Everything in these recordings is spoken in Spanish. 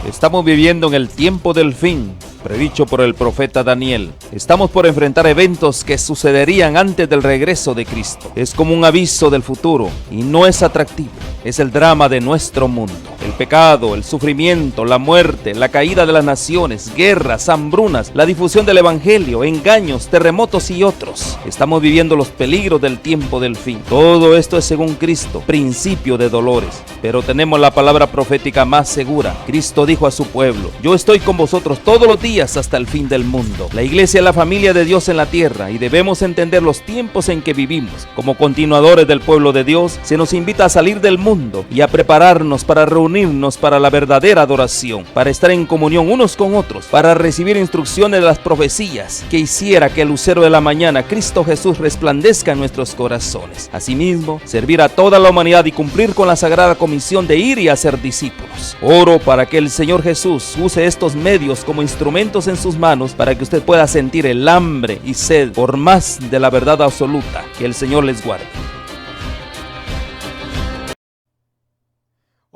Estamos viviendo en el tiempo del fin, predicho por el profeta Daniel. Estamos por enfrentar eventos que sucederían antes del regreso de Cristo. Es como un aviso del futuro y no es atractivo. Es el drama de nuestro mundo. El pecado, el sufrimiento, la muerte, la caída de las naciones, guerras, hambrunas, la difusión del evangelio, engaños, terremotos y otros. Estamos viviendo los peligros del tiempo del fin. Todo esto es según Cristo, principio de dolores. Pero tenemos la palabra profética más segura. Cristo dijo a su pueblo: yo estoy con vosotros todos los días hasta el fin del mundo. La iglesia es la familia de Dios en la tierra y debemos entender los tiempos en que vivimos. Como continuadores del pueblo de Dios, se nos invita a salir del mundo y a prepararnos para reunirnos para la verdadera adoración, para estar en comunión unos con otros, para recibir instrucciones de las profecías que hiciera que el lucero de la mañana, Cristo Jesús, resplandezca en nuestros corazones. Asimismo, servir a toda la humanidad y cumplir con la sagrada comisión de ir y hacer discípulos. Oro para que el Señor Jesús use estos medios como instrumentos en sus manos para que usted pueda sentir el hambre y sed por más de la verdad absoluta. Que el Señor les guarde.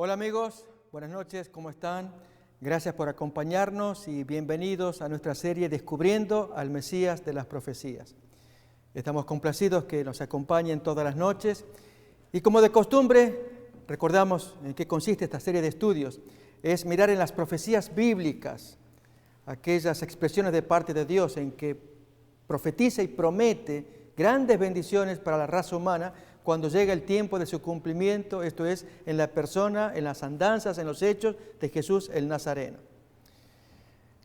Hola amigos, buenas noches, ¿cómo están? Gracias por acompañarnos y bienvenidos a nuestra serie Descubriendo al Mesías de las Profecías. Estamos complacidos que nos acompañen todas las noches y, como de costumbre, recordamos en qué consiste esta serie de estudios. Es mirar en las profecías bíblicas aquellas expresiones de parte de Dios en que profetiza y promete grandes bendiciones para la raza humana cuando llega el tiempo de su cumplimiento, esto es, en la persona, en las andanzas, en los hechos de Jesús el Nazareno.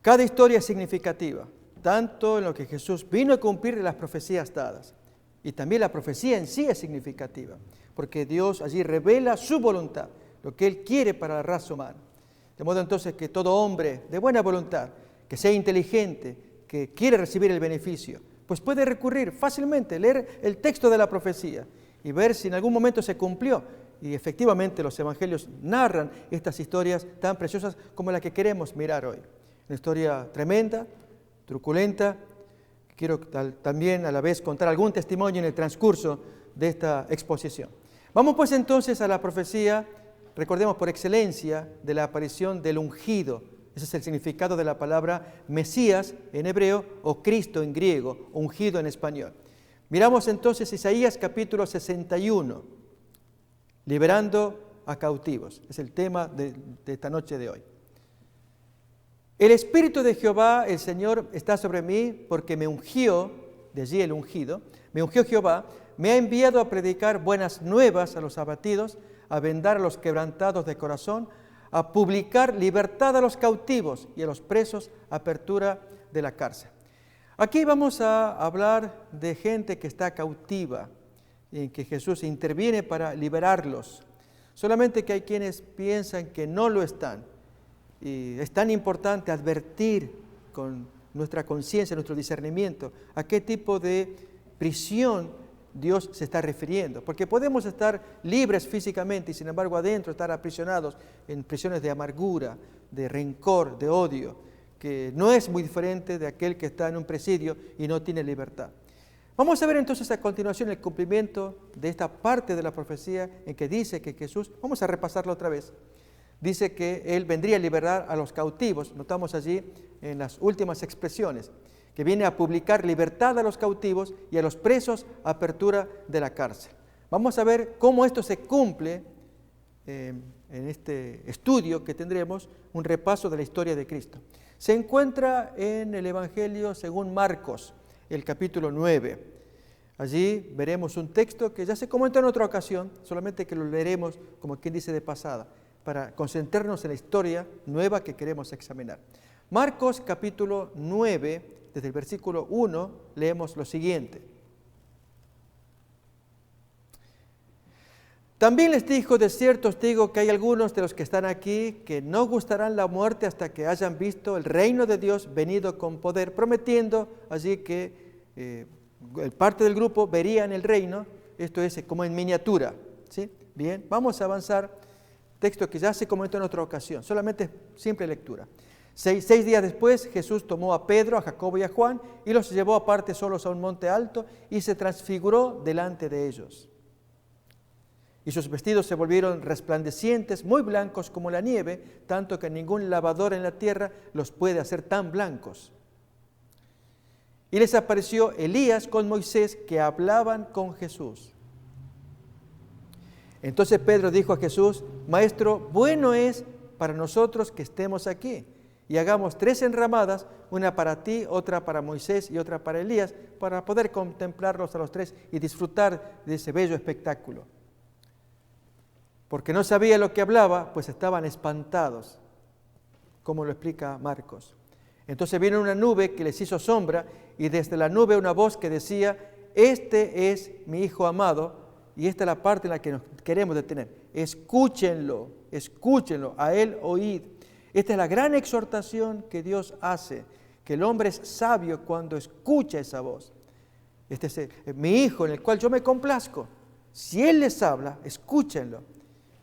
Cada historia es significativa, tanto en lo que Jesús vino a cumplir las profecías dadas, y también la profecía en sí es significativa, porque Dios allí revela su voluntad, lo que Él quiere para la raza humana. De modo entonces que todo hombre de buena voluntad, que sea inteligente, que quiere recibir el beneficio, pues puede recurrir fácilmente, leer el texto de la profecía y ver si en algún momento se cumplió. Y efectivamente los evangelios narran estas historias tan preciosas como la que queremos mirar hoy. Una historia tremenda, truculenta. Quiero también a la vez contar algún testimonio en el transcurso de esta exposición. Vamos pues entonces a la profecía, recordemos por excelencia, de la aparición del ungido. Ese es el significado de la palabra Mesías en hebreo o Cristo en griego, ungido en español. Miramos entonces Isaías capítulo 61, liberando a cautivos. Es el tema de esta noche de hoy. El Espíritu de Jehová, el Señor, está sobre mí porque me ungió, de allí el ungido, me ungió Jehová, me ha enviado a predicar buenas nuevas a los abatidos, a vendar a los quebrantados de corazón, a publicar libertad a los cautivos y a los presos, apertura de la cárcel. Aquí vamos a hablar de gente que está cautiva, en que Jesús interviene para liberarlos. Solamente que hay quienes piensan que no lo están. Y es tan importante advertir con nuestra conciencia, nuestro discernimiento, a qué tipo de prisión Dios se está refiriendo. Porque podemos estar libres físicamente y sin embargo adentro estar aprisionados en prisiones de amargura, de rencor, de odio, que no es muy diferente de aquel que está en un presidio y no tiene libertad. Vamos a ver entonces a continuación el cumplimiento de esta parte de la profecía en que dice que Jesús, vamos a repasarlo otra vez, dice que Él vendría a liberar a los cautivos, notamos allí en las últimas expresiones, que viene a publicar libertad a los cautivos y a los presos, apertura de la cárcel. Vamos a ver cómo esto se cumple en este estudio que tendremos, un repaso de la historia de Cristo. Se encuentra en el Evangelio según Marcos, el capítulo 9. Allí veremos un texto que ya se comentó en otra ocasión, solamente que lo leeremos como quien dice de pasada, para concentrarnos en la historia nueva que queremos examinar. Marcos capítulo 9, desde el versículo 1, leemos lo siguiente. También les dijo: de cierto os digo que hay algunos de los que están aquí que no gustarán la muerte hasta que hayan visto el reino de Dios venido con poder, prometiendo allí que parte del grupo verían el reino, esto es como en miniatura. ¿Sí? Bien, vamos a avanzar, texto que ya se comentó en otra ocasión, solamente simple lectura. 6 días después Jesús tomó a Pedro, a Jacobo y a Juan y los llevó aparte solos a un monte alto y se transfiguró delante de ellos. y sus vestidos se volvieron resplandecientes, muy blancos como la nieve, tanto que ningún lavador en la tierra los puede hacer tan blancos. Y les apareció Elías con Moisés, que hablaban con Jesús. Entonces Pedro dijo a Jesús: Maestro, bueno es para nosotros que estemos aquí, y hagamos 3 enramadas, una para ti, otra para Moisés y otra para Elías, para poder contemplarlos a los 3 y disfrutar de ese bello espectáculo. Porque no sabía lo que hablaba, pues estaban espantados, como lo explica Marcos. Entonces vino una nube que les hizo sombra, y desde la nube una voz que decía: Este es mi Hijo amado. Y esta es la parte en la que nos queremos detener. Escúchenlo, escúchenlo, a Él oíd. Esta es la gran exhortación que Dios hace, que el hombre es sabio cuando escucha esa voz. Este es mi Hijo en el cual yo me complazco. Si Él les habla, escúchenlo.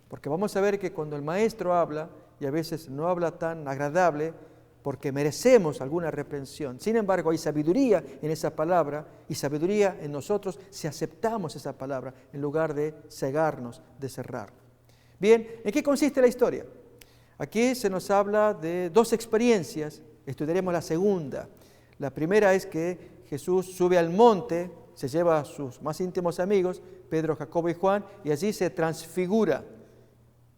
Porque vamos a ver que cuando el maestro habla, y a veces no habla tan agradable, porque merecemos alguna reprensión. Sin embargo, hay sabiduría en esa palabra, y sabiduría en nosotros si aceptamos esa palabra, en lugar de cegarnos, de cerrar. Bien, ¿en qué consiste la historia? Aquí se nos habla de 2 experiencias, estudiaremos la segunda. La primera es que Jesús sube al monte, se lleva a sus más íntimos amigos, Pedro, Jacobo y Juan, y allí se transfigura,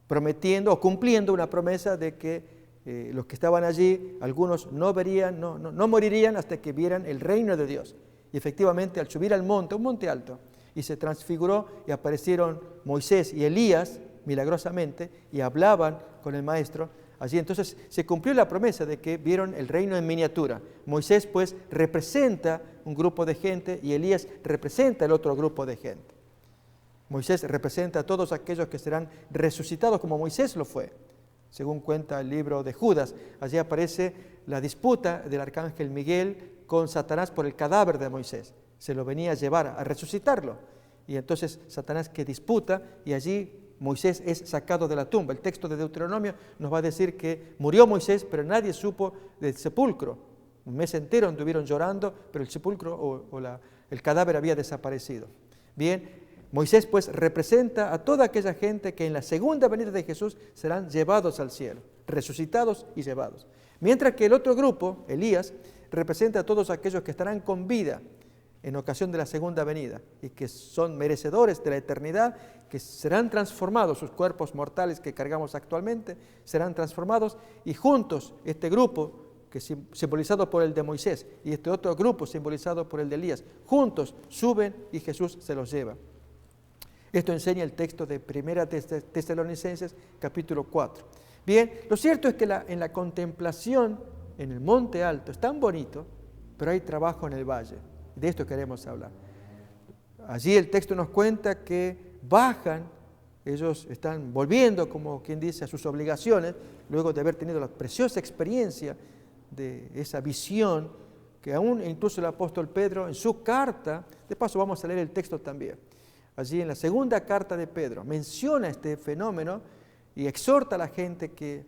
prometiendo o cumpliendo una promesa de que los que estaban allí, algunos no morirían hasta que vieran el reino de Dios. Y efectivamente, al subir al monte, un monte alto, y se transfiguró, y aparecieron Moisés y Elías, milagrosamente, y hablaban con el maestro. Allí entonces se cumplió la promesa de que vieron el reino en miniatura. Moisés pues representa un grupo de gente, y Elías representa el otro grupo de gente. Moisés representa a todos aquellos que serán resucitados como Moisés lo fue. Según cuenta el libro de Judas, allí aparece la disputa del arcángel Miguel con Satanás por el cadáver de Moisés. Se lo venía a llevar a resucitarlo. Y entonces Satanás que disputa, y allí Moisés es sacado de la tumba. El texto de Deuteronomio nos va a decir que murió Moisés, pero nadie supo del sepulcro. Un mes entero anduvieron llorando, pero el sepulcro el cadáver había desaparecido. Bien, Moisés pues representa a toda aquella gente que en la segunda venida de Jesús serán llevados al cielo, resucitados y llevados. Mientras que el otro grupo, Elías, representa a todos aquellos que estarán con vida en ocasión de la segunda venida y que son merecedores de la eternidad, que serán transformados, sus cuerpos mortales que cargamos actualmente serán transformados, y juntos este grupo, que es simbolizado por el de Moisés, y este otro grupo simbolizado por el de Elías, juntos suben y Jesús se los lleva. Esto enseña el texto de 1 Tesalonicenses, capítulo 4. Bien, lo cierto es que en la contemplación en el monte alto es tan bonito, pero hay trabajo en el valle. De esto queremos hablar. Allí el texto nos cuenta que bajan, ellos están volviendo, como quien dice, a sus obligaciones, luego de haber tenido la preciosa experiencia de esa visión, que aún incluso el apóstol Pedro en su carta, de paso vamos a leer el texto también, allí en la segunda carta de Pedro, menciona este fenómeno y exhorta a la gente que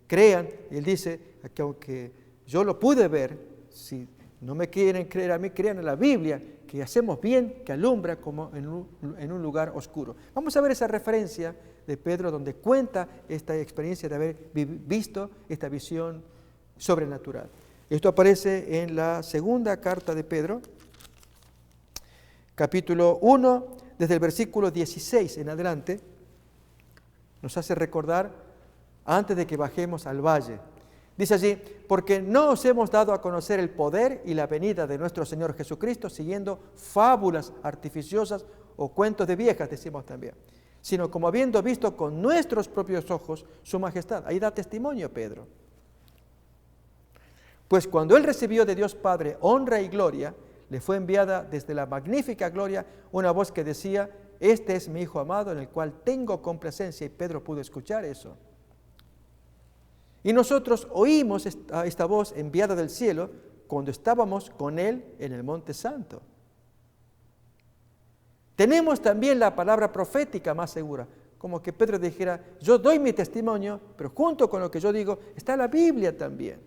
crean. Y él dice que aunque yo lo pude ver, si no me quieren creer a mí, crean en la Biblia, que hacemos bien, que alumbra como en un lugar oscuro. Vamos a ver esa referencia de Pedro donde cuenta esta experiencia de haber visto esta visión sobrenatural. Esto aparece en la segunda carta de Pedro, capítulo 1, desde el versículo 16 en adelante, nos hace recordar antes de que bajemos al valle. Dice allí: porque no os hemos dado a conocer el poder y la venida de nuestro Señor Jesucristo siguiendo fábulas artificiosas o cuentos de viejas, decimos también, sino como habiendo visto con nuestros propios ojos su majestad. Ahí da testimonio Pedro. Pues cuando él recibió de Dios Padre honra y gloria, le fue enviada desde la magnífica gloria una voz que decía: este es mi Hijo amado en el cual tengo complacencia. Y Pedro pudo escuchar eso. Y nosotros oímos esta voz enviada del cielo cuando estábamos con él en el Monte Santo. Tenemos también la palabra profética más segura, como que Pedro dijera: yo doy mi testimonio, pero junto con lo que yo digo está la Biblia también.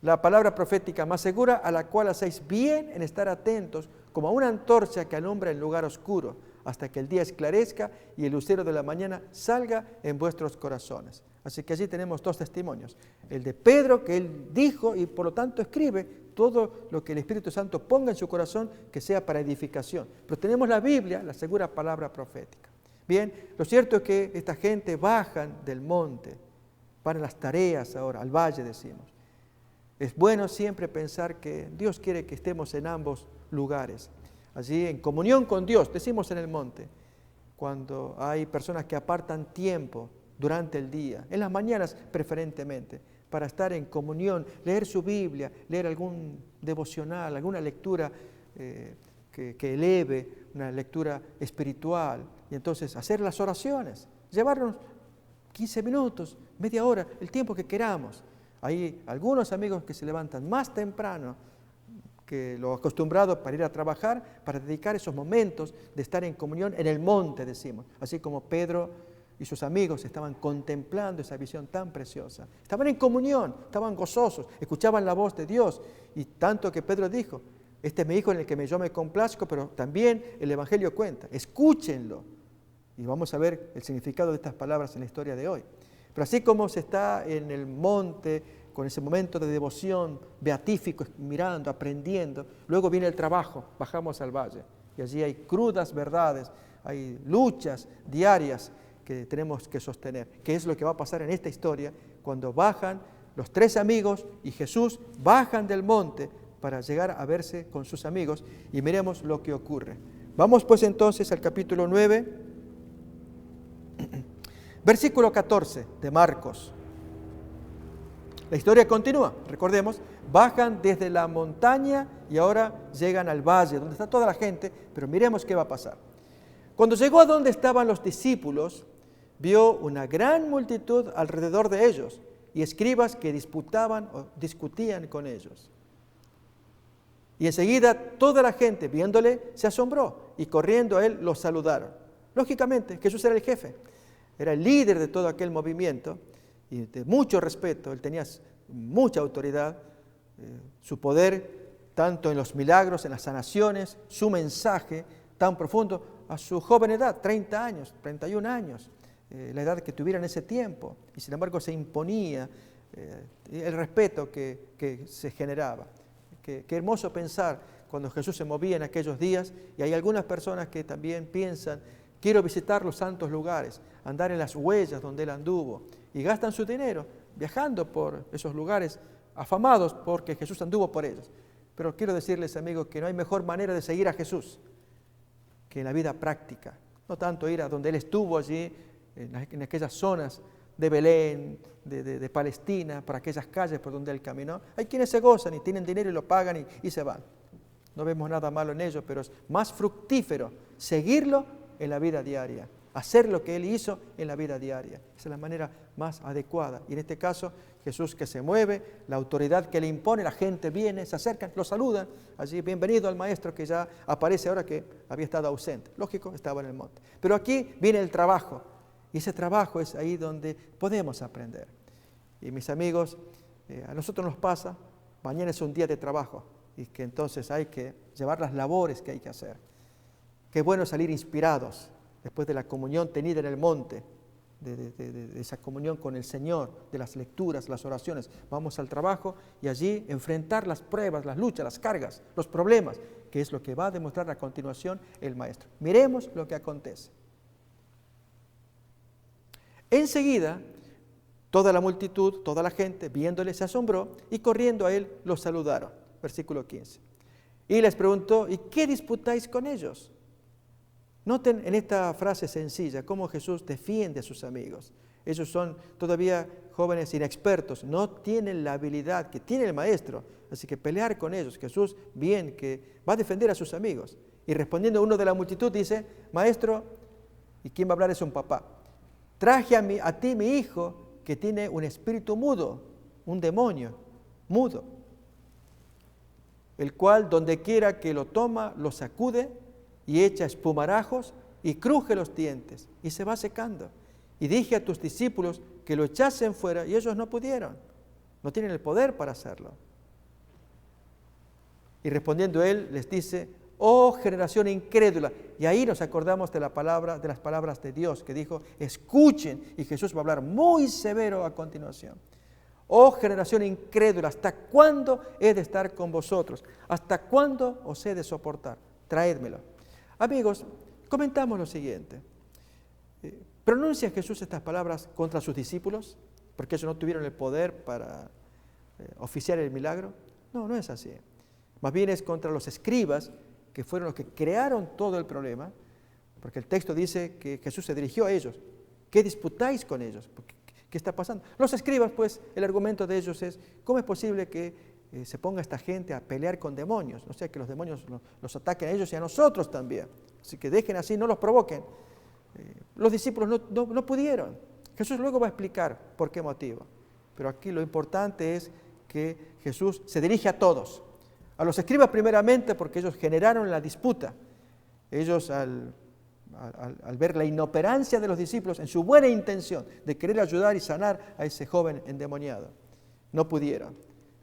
La palabra profética más segura, a la cual hacéis bien en estar atentos, como a una antorcha que alumbra en lugar oscuro, hasta que el día esclarezca y el lucero de la mañana salga en vuestros corazones. Así que allí tenemos dos testimonios. El de Pedro, que él dijo y por lo tanto escribe todo lo que el Espíritu Santo ponga en su corazón que sea para edificación. Pero tenemos la Biblia, la segura palabra profética. Bien, lo cierto es que esta gente bajan del monte, van a las tareas ahora, al valle decimos. Es bueno siempre pensar que Dios quiere que estemos en ambos lugares. Allí en comunión con Dios, decimos en el monte, cuando hay personas que apartan tiempo durante el día, en las mañanas preferentemente, para estar en comunión, leer su Biblia, leer algún devocional, alguna lectura que eleve, una lectura espiritual, y entonces hacer las oraciones, llevarnos 15 minutos, media hora, el tiempo que queramos. Hay algunos amigos que se levantan más temprano que lo acostumbrado para ir a trabajar, para dedicar esos momentos de estar en comunión en el monte, decimos. Así como Pedro y sus amigos estaban contemplando esa visión tan preciosa. Estaban en comunión, estaban gozosos, escuchaban la voz de Dios. Y tanto que Pedro dijo, este es mi hijo en el que yo me complazco, pero también el Evangelio cuenta, escúchenlo. Y vamos a ver el significado de estas palabras en la historia de hoy. Pero así como se está en el monte, con ese momento de devoción, beatífico, mirando, aprendiendo, luego viene el trabajo, bajamos al valle. Y allí hay crudas verdades, hay luchas diarias que tenemos que sostener. ¿Qué es lo que va a pasar en esta historia? Cuando bajan los tres amigos y Jesús bajan del monte para llegar a verse con sus amigos y miremos lo que ocurre. Vamos pues entonces al capítulo 9, versículo 14 de Marcos. La historia continúa, recordemos, bajan desde la montaña y ahora llegan al valle, donde está toda la gente, pero miremos qué va a pasar. Cuando llegó a donde estaban los discípulos, vio una gran multitud alrededor de ellos y escribas que disputaban o discutían con ellos. Y enseguida toda la gente, viéndole, se asombró y corriendo a él los saludaron. Lógicamente, Jesús era el jefe, era el líder de todo aquel movimiento y de mucho respeto, él tenía mucha autoridad, su poder tanto en los milagros, en las sanaciones, su mensaje tan profundo a su joven edad, 30 años, 31 años, la edad que tuviera en ese tiempo, y sin embargo se imponía el respeto que se generaba. Qué hermoso pensar cuando Jesús se movía en aquellos días, y hay algunas personas que también piensan, quiero visitar los santos lugares, andar en las huellas donde él anduvo, y gastan su dinero viajando por esos lugares afamados porque Jesús anduvo por ellos. Pero quiero decirles, amigos, que no hay mejor manera de seguir a Jesús que en la vida práctica. No tanto ir a donde él estuvo allí, en aquellas zonas de Belén, de Palestina, por aquellas calles por donde él caminó. Hay quienes se gozan y tienen dinero y lo pagan y se van. No vemos nada malo en ello, pero es más fructífero seguirlo en la vida diaria, hacer lo que él hizo en la vida diaria. Esa es la manera más adecuada. Y en este caso, Jesús que se mueve, la autoridad que le impone, la gente viene, se acercan, lo saludan. Allí, bienvenido al maestro que ya aparece ahora que había estado ausente. Lógico, estaba en el monte. Pero aquí viene el trabajo. Y ese trabajo es ahí donde podemos aprender. Y mis amigos, a nosotros nos pasa, mañana es un día de trabajo y que entonces hay que llevar las labores que hay que hacer. Qué bueno salir inspirados después de la comunión tenida en el monte, de esa comunión con el Señor, de las lecturas, las oraciones. Vamos al trabajo y allí enfrentar las pruebas, las luchas, las cargas, los problemas, que es lo que va a demostrar a continuación el maestro. Miremos lo que acontece. Enseguida, toda la multitud, toda la gente, viéndole, se asombró y corriendo a él, los saludaron. Versículo 15. Y les preguntó, ¿y qué disputáis con ellos? Noten en esta frase sencilla cómo Jesús defiende a sus amigos. Ellos son todavía jóvenes inexpertos, no tienen la habilidad que tiene el maestro, así que pelear con ellos. Jesús, bien, que va a defender a sus amigos. Y respondiendo uno de la multitud dice, maestro, ¿y quién va a hablar? Es un papá. Traje a ti mi hijo que tiene un espíritu mudo, un demonio mudo, el cual donde quiera que lo toma, lo sacude y echa espumarajos y cruje los dientes y se va secando. Y dije a tus discípulos que lo echasen fuera y ellos no pudieron, no tienen el poder para hacerlo. Y respondiendo él les dice, oh generación incrédula. Y ahí nos acordamos de las palabras de Dios que dijo, escuchen, y Jesús va a hablar muy severo a continuación. Oh generación incrédula, ¿hasta cuándo he de estar con vosotros? ¿Hasta cuándo os he de soportar? Traédmelo. Amigos, comentamos lo siguiente. ¿Pronuncia Jesús estas palabras contra sus discípulos? Porque ellos no tuvieron el poder para oficiar el milagro. No, no es así. Más bien es contra los escribas, que fueron los que crearon todo el problema, porque el texto dice que Jesús se dirigió a ellos. ¿Qué disputáis con ellos? ¿Qué está pasando? Los escribas, pues, el argumento de ellos es, ¿cómo es posible que se ponga esta gente a pelear con demonios? O sea, que los demonios los ataquen a ellos y a nosotros también. Así que dejen así, no los provoquen. Los discípulos no pudieron. Jesús luego va a explicar por qué motivo. Pero aquí lo importante es que Jesús se dirige a todos. A los escribas primeramente porque ellos generaron la disputa. Ellos al ver la inoperancia de los discípulos en su buena intención de querer ayudar y sanar a ese joven endemoniado, no pudieron.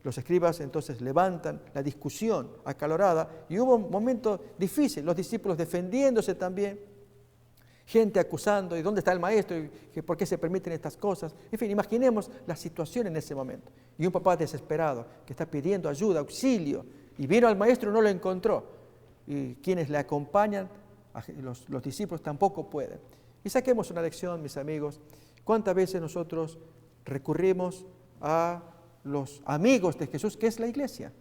Los escribas entonces levantan la discusión acalorada y hubo un momento difícil, los discípulos defendiéndose también, gente acusando, ¿y dónde está el maestro? ¿Y por qué se permiten estas cosas? En fin, imaginemos la situación en ese momento. Y un papá desesperado que está pidiendo ayuda, auxilio, y vino al maestro y no lo encontró. Y quienes le acompañan, los discípulos tampoco pueden. Y saquemos una lección, mis amigos. ¿Cuántas veces nosotros recurrimos a los amigos de Jesús, que es la iglesia?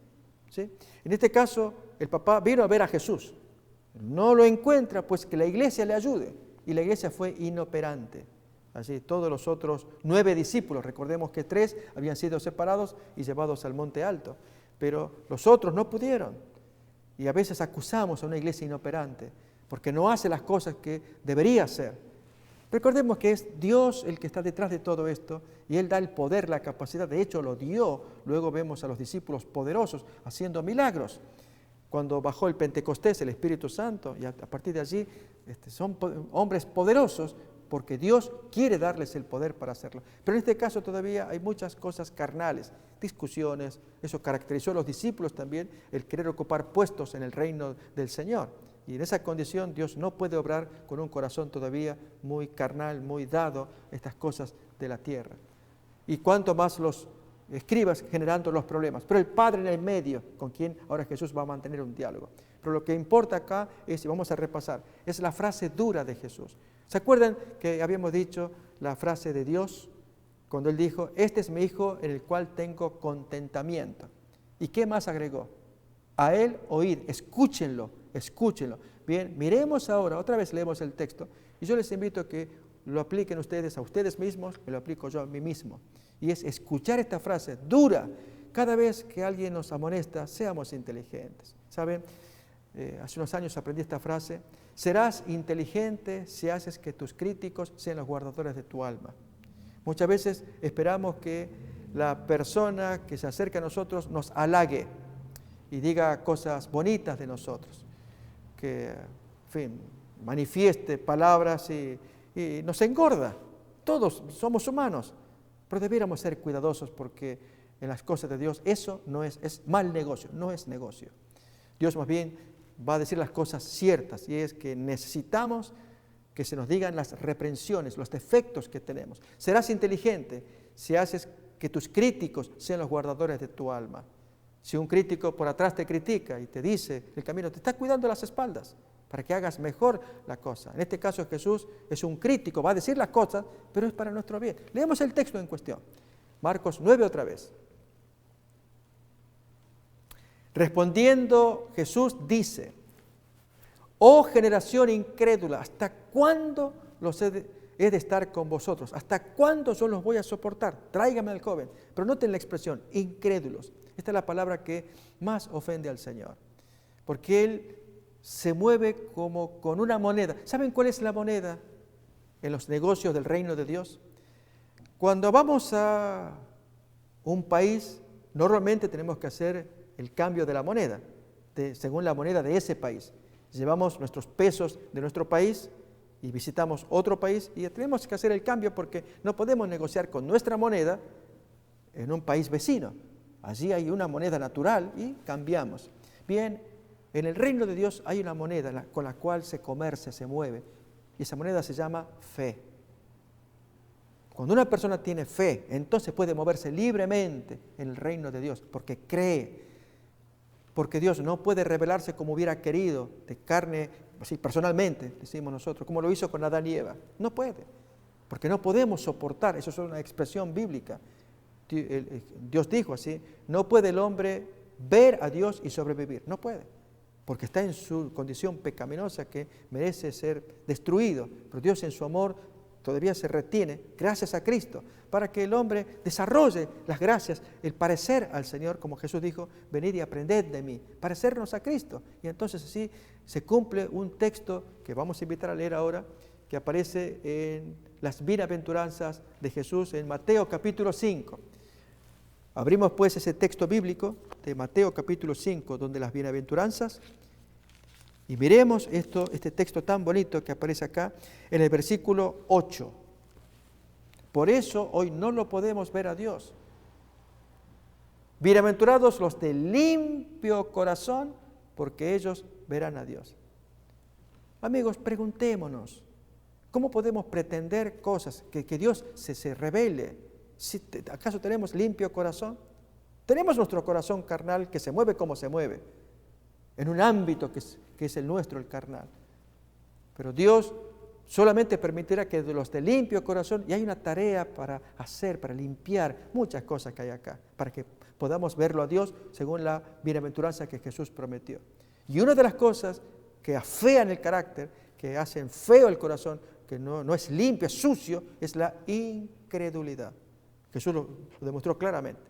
¿Sí? En este caso, el papá vino a ver a Jesús. No lo encuentra, pues que la iglesia le ayude. Y la iglesia fue inoperante. Así, todos los otros 9 discípulos, recordemos que 3 habían sido separados y llevados al monte alto. Pero los otros no pudieron. Y a veces acusamos a una iglesia inoperante, porque no hace las cosas que debería hacer. Recordemos que es Dios el que está detrás de todo esto, y Él da el poder, la capacidad, de hecho lo dio. Luego vemos a los discípulos poderosos haciendo milagros. Cuando bajó el Pentecostés, el Espíritu Santo, y a partir de allí son hombres poderosos, porque Dios quiere darles el poder para hacerlo. Pero en este caso todavía hay muchas cosas carnales, discusiones. Eso caracterizó a los discípulos también, el querer ocupar puestos en el reino del Señor. Y en esa condición Dios no puede obrar con un corazón todavía muy carnal, muy dado a estas cosas de la tierra. Y cuanto más los escribas generando los problemas, pero el Padre en el medio, con quien ahora Jesús va a mantener un diálogo. Pero lo que importa acá es, y vamos a repasar, es la frase dura de Jesús. ¿Se acuerdan que habíamos dicho la frase de Dios cuando Él dijo, este es mi Hijo en el cual tengo contentamiento? ¿Y qué más agregó? A Él oíd, escúchenlo, escúchenlo. Bien, miremos ahora, otra vez leemos el texto, y yo les invito a que lo apliquen ustedes a ustedes mismos, me lo aplico yo a mí mismo. Y es escuchar esta frase dura. Cada vez que alguien nos amonesta, seamos inteligentes. ¿Saben? Hace unos años aprendí esta frase. Serás inteligente si haces que tus críticos sean los guardadores de tu alma. Muchas veces esperamos que la persona que se acerca a nosotros nos halague y diga cosas bonitas de nosotros, que, en fin, manifieste palabras y nos engorda. Todos somos humanos, pero debiéramos ser cuidadosos porque en las cosas de Dios eso no es mal negocio, no es negocio. Dios más bien va a decir las cosas ciertas, y es que necesitamos que se nos digan las reprensiones, los defectos que tenemos. Serás inteligente si haces que tus críticos sean los guardadores de tu alma. Si un crítico por atrás te critica y te dice el camino, te está cuidando las espaldas para que hagas mejor la cosa. En este caso Jesús es un crítico, va a decir las cosas, pero es para nuestro bien. Leemos el texto en cuestión. Marcos 9 otra vez. Respondiendo Jesús dice, oh generación incrédula, ¿hasta cuándo he de estar con vosotros? ¿Hasta cuándo yo los voy a soportar? Tráigame al joven. Pero noten la expresión, incrédulos. Esta es la palabra que más ofende al Señor, porque Él se mueve como con una moneda. ¿Saben cuál es la moneda en los negocios del reino de Dios? Cuando vamos a un país, normalmente tenemos que hacer el cambio de la moneda, según la moneda de ese país. Llevamos nuestros pesos de nuestro país y visitamos otro país y tenemos que hacer el cambio porque no podemos negociar con nuestra moneda en un país vecino. Allí hay una moneda natural y cambiamos. Bien, En el reino de Dios hay una moneda con la cual se comercia, se mueve. Y esa moneda se llama fe. Cuando una persona tiene fe, entonces puede moverse libremente en el reino de Dios, porque cree. Porque Dios no puede revelarse como hubiera querido, de carne, así personalmente, decimos nosotros, como lo hizo con Adán y Eva. No puede, porque no podemos soportar, eso es una expresión bíblica. Dios dijo así, no puede el hombre ver a Dios y sobrevivir, no puede, porque está en su condición pecaminosa que merece ser destruido, pero Dios en su amor todavía se retiene, gracias a Cristo, para que el hombre desarrolle las gracias, el parecer al Señor, como Jesús dijo, venid y aprended de mí, parecernos a Cristo. Y entonces así se cumple un texto que vamos a invitar a leer ahora, que aparece en las bienaventuranzas de Jesús en Mateo capítulo 5. Abrimos pues ese texto bíblico de Mateo capítulo 5, donde las bienaventuranzas, y miremos este texto tan bonito que aparece acá en el versículo 8. Por eso hoy no lo podemos ver a Dios. Bienaventurados los de limpio corazón, porque ellos verán a Dios. Amigos, preguntémonos, ¿cómo podemos pretender cosas, que Dios se revele? ¿Acaso tenemos limpio corazón? Tenemos nuestro corazón carnal que se mueve como se mueve, en un ámbito que es el nuestro, el carnal. Pero Dios solamente permitirá que de los de limpio corazón, y hay una tarea para hacer, para limpiar muchas cosas que hay acá, para que podamos verlo a Dios según la bienaventuranza que Jesús prometió. Y una de las cosas que afean el carácter, que hacen feo el corazón, que no es limpio, es sucio, es la incredulidad. Jesús lo demostró claramente.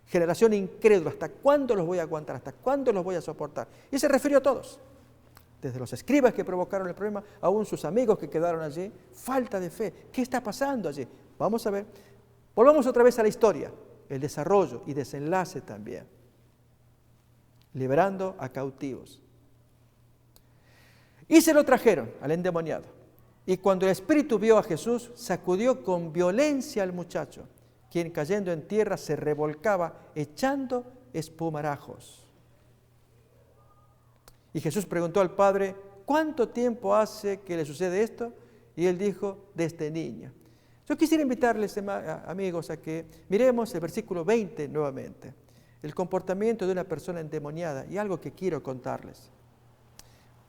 Generación incrédula, ¿hasta cuándo los voy a aguantar? ¿Hasta cuándo los voy a soportar? Y se refirió a todos. Desde los escribas que provocaron el problema, aún sus amigos que quedaron allí. Falta de fe. ¿Qué está pasando allí? Vamos a ver. Volvamos otra vez a la historia. El desarrollo y desenlace también. Liberando a cautivos. Y se lo trajeron al endemoniado. Y cuando el espíritu vio a Jesús, sacudió con violencia al muchacho, quien cayendo en tierra se revolcaba echando espumarajos. Y Jesús preguntó al padre, ¿cuánto tiempo hace que le sucede esto? Y él dijo, desde niño. Yo quisiera invitarles, amigos, a que miremos el versículo 20 nuevamente, el comportamiento de una persona endemoniada, y algo que quiero contarles.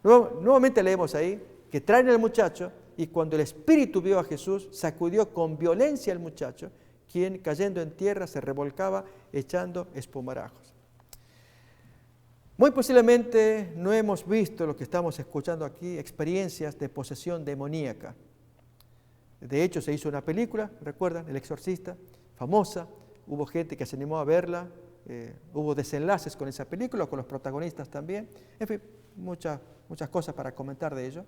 Nuevamente leemos ahí que traen al muchacho, y cuando el espíritu vio a Jesús, sacudió con violencia al muchacho, quien cayendo en tierra se revolcaba echando espumarajos. Muy posiblemente no hemos visto lo que estamos escuchando aquí, experiencias de posesión demoníaca. De hecho, se hizo una película, ¿recuerdan? El Exorcista, famosa. Hubo gente que se animó a verla, hubo desenlaces con esa película, con los protagonistas también. En fin, muchas cosas para comentar de ello.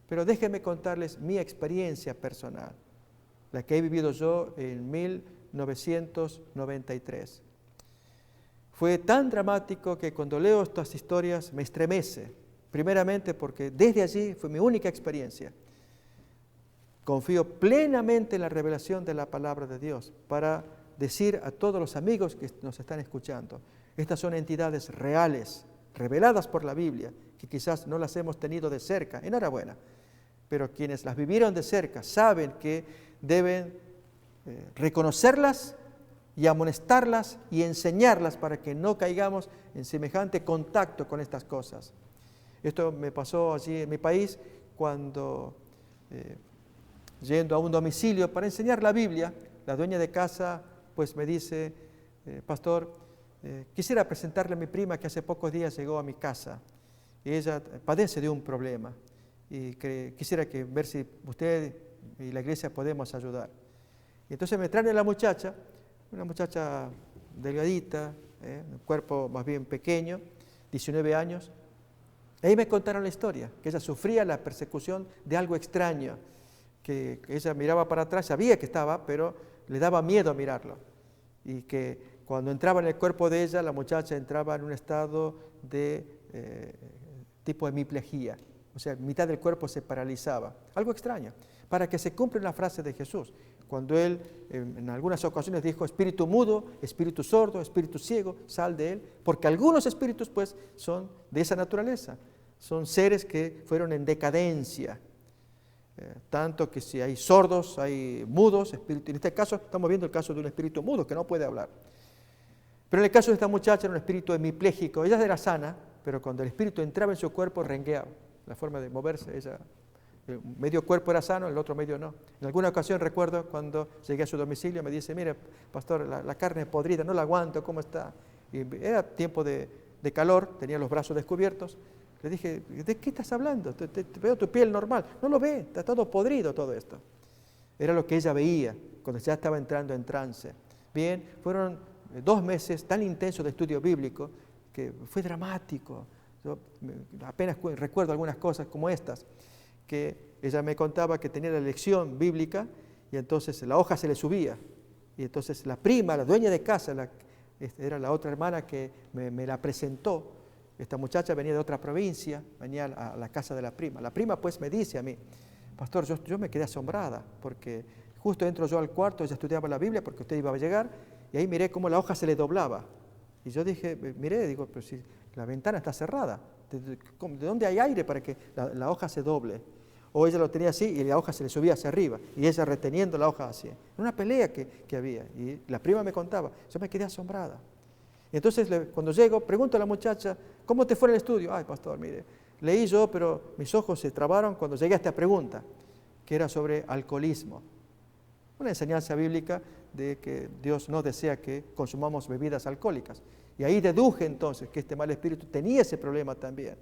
Pero déjenme contarles mi experiencia personal, la que he vivido yo en 1993. Fue tan dramático que cuando leo estas historias me estremece, primeramente porque desde allí fue mi única experiencia. Confío plenamente en la revelación de la palabra de Dios para decir a todos los amigos que nos están escuchando, estas son entidades reales, reveladas por la Biblia, que quizás no las hemos tenido de cerca, enhorabuena, pero quienes las vivieron de cerca saben que deben reconocerlas y amonestarlas y enseñarlas para que no caigamos en semejante contacto con estas cosas. Esto me pasó allí en mi país cuando, yendo a un domicilio para enseñar la Biblia, la dueña de casa pues me dice, pastor, quisiera presentarle a mi prima que hace pocos días llegó a mi casa y ella padece de un problema y quisiera ver si usted y la iglesia podemos ayudar. Y entonces me traen a la muchacha, una muchacha delgadita, un cuerpo más bien pequeño, 19 años. Y ahí me contaron la historia, que ella sufría la persecución de algo extraño, que ella miraba para atrás, sabía que estaba, pero le daba miedo mirarlo. Y que cuando entraba en el cuerpo de ella, la muchacha entraba en un estado de tipo hemiplegia, o sea, mitad del cuerpo se paralizaba. Algo extraño. para que se cumpla la frase de Jesús. Cuando Él en algunas ocasiones dijo, espíritu mudo, espíritu sordo, espíritu ciego, sal de él, porque algunos espíritus pues son de esa naturaleza, son seres que fueron en decadencia, tanto que si hay sordos, hay mudos, espíritu. En este caso estamos viendo el caso de un espíritu mudo que no puede hablar. Pero en el caso de esta muchacha era un espíritu hemipléjico, ella era sana, pero cuando el espíritu entraba en su cuerpo rengueaba, la forma de moverse, ella, medio cuerpo era sano, el otro medio no. En alguna ocasión recuerdo cuando llegué a su domicilio, me dice, mire, pastor, la carne podrida, no la aguanto, ¿cómo está? Y era tiempo de calor, tenía los brazos descubiertos. Le dije, ¿de qué estás hablando? Te veo tu piel normal. No lo ve, está todo podrido todo esto. Era lo que ella veía cuando ya estaba entrando en trance. Bien, fueron 2 meses tan intensos de estudio bíblico que fue dramático. Yo apenas recuerdo algunas cosas como estas, que ella me contaba que tenía la lección bíblica y entonces la hoja se le subía. Y entonces la prima, la dueña de casa, era la otra hermana que me la presentó. Esta muchacha venía de otra provincia, venía a la casa de la prima. La prima pues me dice a mí, pastor, yo me quedé asombrada, porque justo entro yo al cuarto, ella estudiaba la Biblia porque usted iba a llegar, y ahí miré cómo la hoja se le doblaba. Y yo dije, digo, pero si la ventana está cerrada, ¿de dónde hay aire para que la hoja se doble? O ella lo tenía así y la hoja se le subía hacia arriba, y ella reteniendo la hoja así. Era una pelea que había, y la prima me contaba, yo me quedé asombrada. Y entonces cuando llego, pregunto a la muchacha, ¿cómo te fue en el estudio? Ay, pastor, mire, leí yo, pero mis ojos se trabaron cuando llegué a esta pregunta, que era sobre alcoholismo. Una enseñanza bíblica de que Dios no desea que consumamos bebidas alcohólicas. Y ahí deduje entonces que este mal espíritu tenía ese problema también.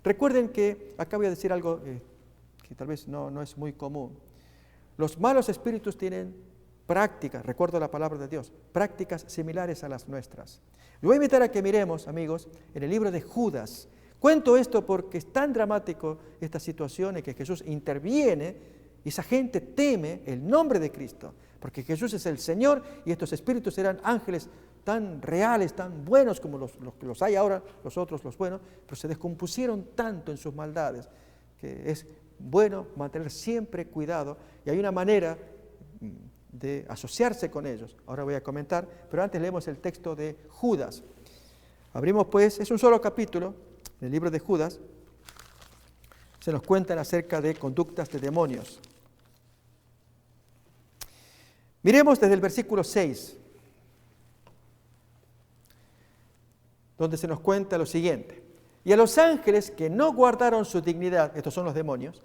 Recuerden que acá voy a decir algo que tal vez no es muy común. Los malos espíritus tienen prácticas, recuerdo la palabra de Dios, prácticas similares a las nuestras. Les voy a invitar a que miremos, amigos, en el libro de Judas. Cuento esto porque es tan dramático esta situación en que Jesús interviene y esa gente teme el nombre de Cristo, porque Jesús es el Señor y estos espíritus eran ángeles tan reales, tan buenos como los hay ahora, los otros, los buenos, pero se descompusieron tanto en sus maldades que es bueno mantener siempre cuidado, y hay una manera de asociarse con ellos. Ahora voy a comentar, pero antes leemos el texto de Judas. Abrimos pues, es un solo capítulo, en el libro de Judas, se nos cuentan acerca de conductas de demonios. Miremos desde el versículo 6, donde se nos cuenta lo siguiente. Y a los ángeles que no guardaron su dignidad, estos son los demonios,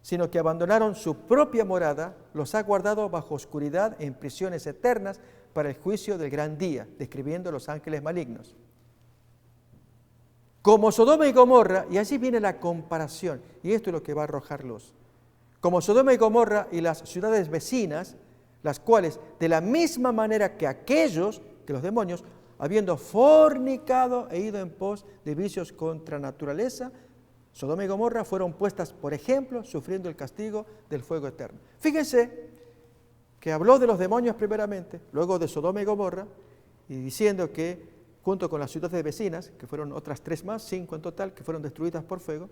sino que abandonaron su propia morada, los ha guardado bajo oscuridad en prisiones eternas para el juicio del gran día, describiendo los ángeles malignos. Como Sodoma y Gomorra, y allí viene la comparación, y esto es lo que va a arrojar luz. Como Sodoma y Gomorra y las ciudades vecinas, las cuales, de la misma manera que aquellos, que los demonios, habiendo fornicado e ido en pos de vicios contra naturaleza, Sodoma y Gomorra fueron puestas, por ejemplo, sufriendo el castigo del fuego eterno. Fíjense que habló de los demonios primeramente, luego de Sodoma y Gomorra, y diciendo que junto con las ciudades vecinas, que fueron otras 3 más, 5 en total, que fueron destruidas por fuego,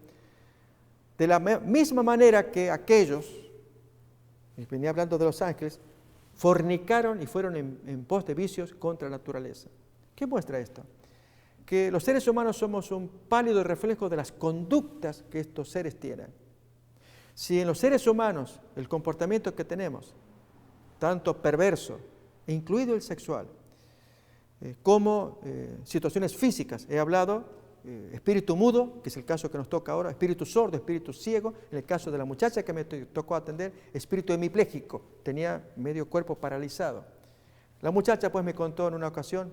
de la misma manera que aquellos, y venía hablando de los ángeles, fornicaron y fueron en pos de vicios contra la naturaleza. ¿Qué muestra esto? Que los seres humanos somos un pálido reflejo de las conductas que estos seres tienen. Si en los seres humanos el comportamiento que tenemos, tanto perverso, incluido el sexual, como situaciones físicas, he hablado, espíritu mudo, que es el caso que nos toca ahora, espíritu sordo, espíritu ciego, en el caso de la muchacha que me tocó atender, espíritu hemipléjico, tenía medio cuerpo paralizado. La muchacha pues me contó en una ocasión,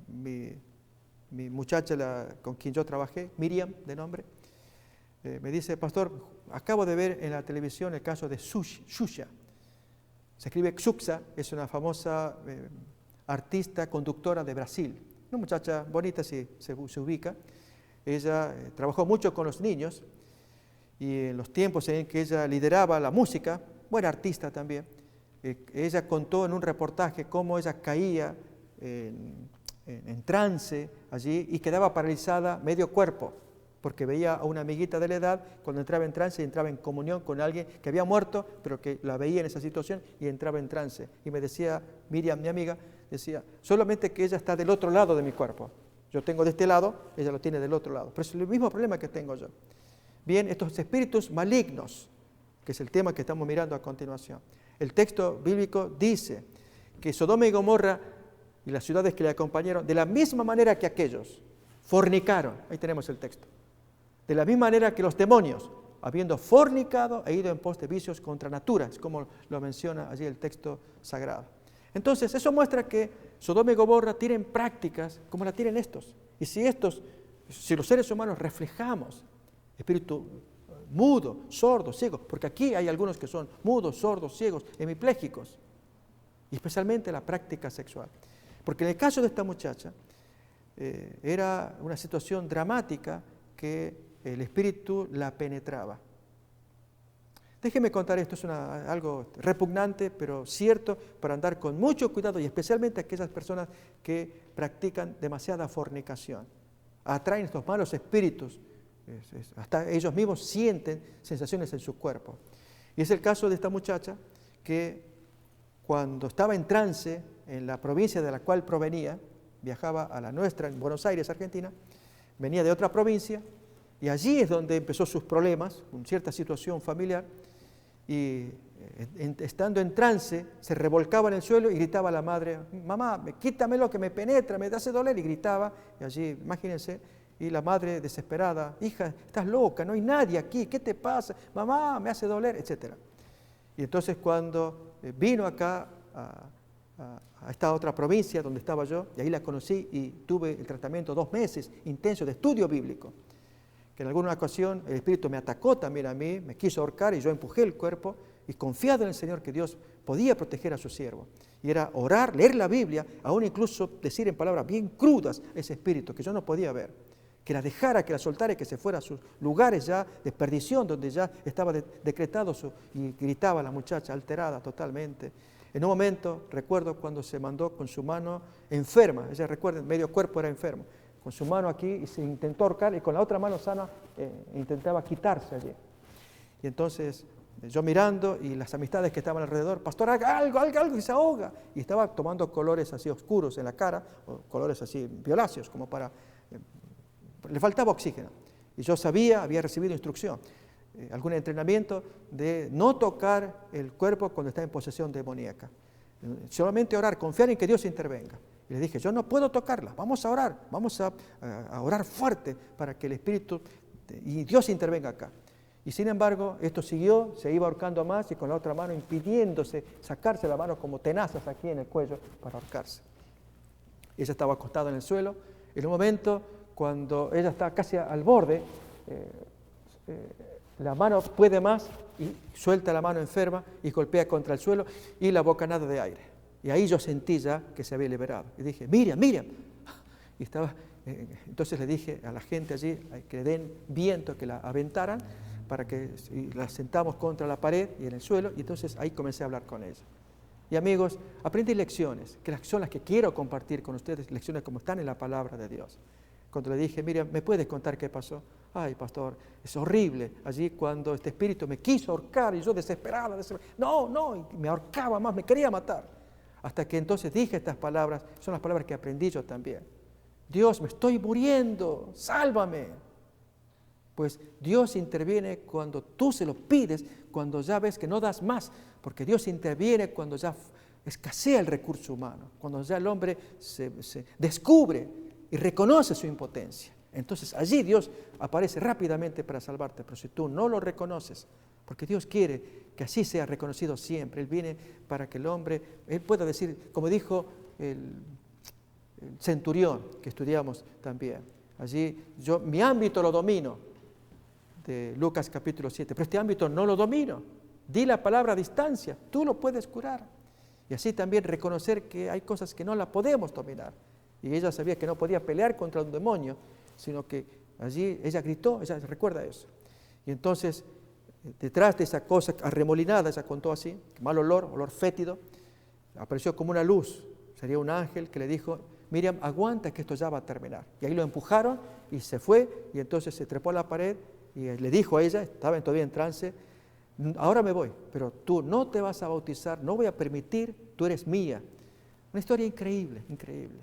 mi muchacha con quien yo trabajé, Miriam de nombre, me dice, pastor, acabo de ver en la televisión el caso de Xuxa. Se escribe Xuxa, es una famosa artista, conductora de Brasil. Una muchacha bonita, si se ubica. Ella trabajó mucho con los niños y en los tiempos en que ella lideraba la música, buena artista también, ella contó en un reportaje cómo ella caía en trance allí y quedaba paralizada medio cuerpo. porque veía a una amiguita de la edad cuando entraba en trance y entraba en comunión con alguien que había muerto, pero que la veía en esa situación y entraba en trance. Y me decía, Miriam, mi amiga, decía, solamente que ella está del otro lado de mi cuerpo. Yo tengo de este lado, ella lo tiene del otro lado. Pero es el mismo problema que tengo yo. Bien, estos espíritus malignos, que es el tema que estamos mirando a continuación. El texto bíblico dice que Sodoma y Gomorra y las ciudades que le acompañaron, de la misma manera que aquellos, fornicaron. Ahí tenemos el texto. De la misma manera que los demonios, habiendo fornicado e ido en pos de vicios contra natura, es como lo menciona allí el texto sagrado. Entonces, eso muestra que Sodoma y Gomorra tienen prácticas como la tienen estos. Y si los seres humanos reflejamos espíritu mudo, sordo, ciego, porque aquí hay algunos que son mudos, sordos, ciegos, hemipléjicos, y especialmente la práctica sexual. Porque en el caso de esta muchacha, era una situación dramática que el espíritu la penetraba. Déjeme contar esto, es algo repugnante, pero cierto, para andar con mucho cuidado y especialmente aquellas personas que practican demasiada fornicación. Atraen estos malos espíritus, hasta ellos mismos sienten sensaciones en su cuerpo. Y es el caso de esta muchacha que cuando estaba en trance en la provincia de la cual provenía, viajaba a la nuestra, en Buenos Aires, Argentina, venía de otra provincia, y allí es donde empezó sus problemas, con cierta situación familiar, y estando en trance, se revolcaba en el suelo y gritaba a la madre, mamá, quítamelo que me penetra, me hace doler, y gritaba, y allí, imagínense, y la madre desesperada, hija, estás loca, no hay nadie aquí, ¿qué te pasa? Mamá, me hace doler, etc. Y entonces cuando vino acá a esta otra provincia donde estaba yo, y ahí la conocí y tuve el tratamiento 2 meses intenso de estudio bíblico, que en alguna ocasión el Espíritu me atacó también a mí, me quiso ahorcar y yo empujé el cuerpo y confiado en el Señor que Dios podía proteger a su siervo. Y era orar, leer la Biblia, aún incluso decir en palabras bien crudas a ese espíritu que yo no podía ver, que la dejara, que la soltara y que se fuera a sus lugares ya de perdición, donde ya estaba decretado y gritaba la muchacha alterada totalmente. En un momento, recuerdo cuando se mandó con su mano enferma, ella recuerden, medio cuerpo era enfermo, con su mano aquí y se intentó ahorcar y con la otra mano sana intentaba quitarse allí. Y entonces yo mirando y las amistades que estaban alrededor, pastor, haga algo, y se ahoga. Y estaba tomando colores así oscuros en la cara, o colores así violáceos, como para... le faltaba oxígeno. Y yo sabía, había recibido instrucción, algún entrenamiento de no tocar el cuerpo cuando está en posesión demoníaca. Solamente orar, confiar en que Dios intervenga. Y le dije, yo no puedo tocarla, vamos a orar, vamos a orar fuerte para que el Espíritu y Dios intervenga acá. Y sin embargo, esto siguió, se iba ahorcando más y con la otra mano impidiéndose sacarse la mano como tenazas aquí en el cuello para ahorcarse. Ella estaba acostada en el suelo. En un momento, cuando ella está casi al borde, la mano puede más y suelta la mano enferma y golpea contra el suelo y la bocanada de aire. Y ahí yo sentí ya que se había liberado. Y dije, Miriam. Y entonces le dije a la gente allí que le den viento, que la aventaran, para que la sentamos contra la pared y en el suelo. Y entonces ahí comencé a hablar con ella. Y amigos, aprendí lecciones, que son las que quiero compartir con ustedes, lecciones como están en la palabra de Dios. Cuando le dije, Miriam, ¿me puedes contar qué pasó? Ay, pastor, es horrible. Allí cuando este espíritu me quiso ahorcar y yo desesperada, no, y me ahorcaba más, me quería matar. Hasta que entonces dije estas palabras, son las palabras que aprendí yo también. Dios, me estoy muriendo, sálvame. Pues Dios interviene cuando tú se lo pides, cuando ya ves que no das más, porque Dios interviene cuando ya escasea el recurso humano, cuando ya el hombre se descubre y reconoce su impotencia. Entonces allí Dios aparece rápidamente para salvarte, pero si tú no lo reconoces, porque Dios quiere que así sea reconocido siempre, Él viene para que el hombre, Él pueda decir, como dijo el centurión que estudiamos también, allí mi ámbito lo domino, de Lucas capítulo 7, pero este ámbito no lo domino, di la palabra a distancia, tú lo puedes curar. Y así también reconocer que hay cosas que no las podemos dominar. Y ella sabía que no podía pelear contra un demonio, sino que allí ella gritó, ella recuerda eso. Y entonces, detrás de esa cosa arremolinada, ella contó así, mal olor fétido, apareció como una luz, sería un ángel que le dijo, Miriam, aguanta que esto ya va a terminar. Y ahí lo empujaron y se fue, y entonces se trepó a la pared y le dijo a ella, estaba todavía en trance, ahora me voy, pero tú no te vas a bautizar, no voy a permitir, tú eres mía. Una historia increíble, increíble.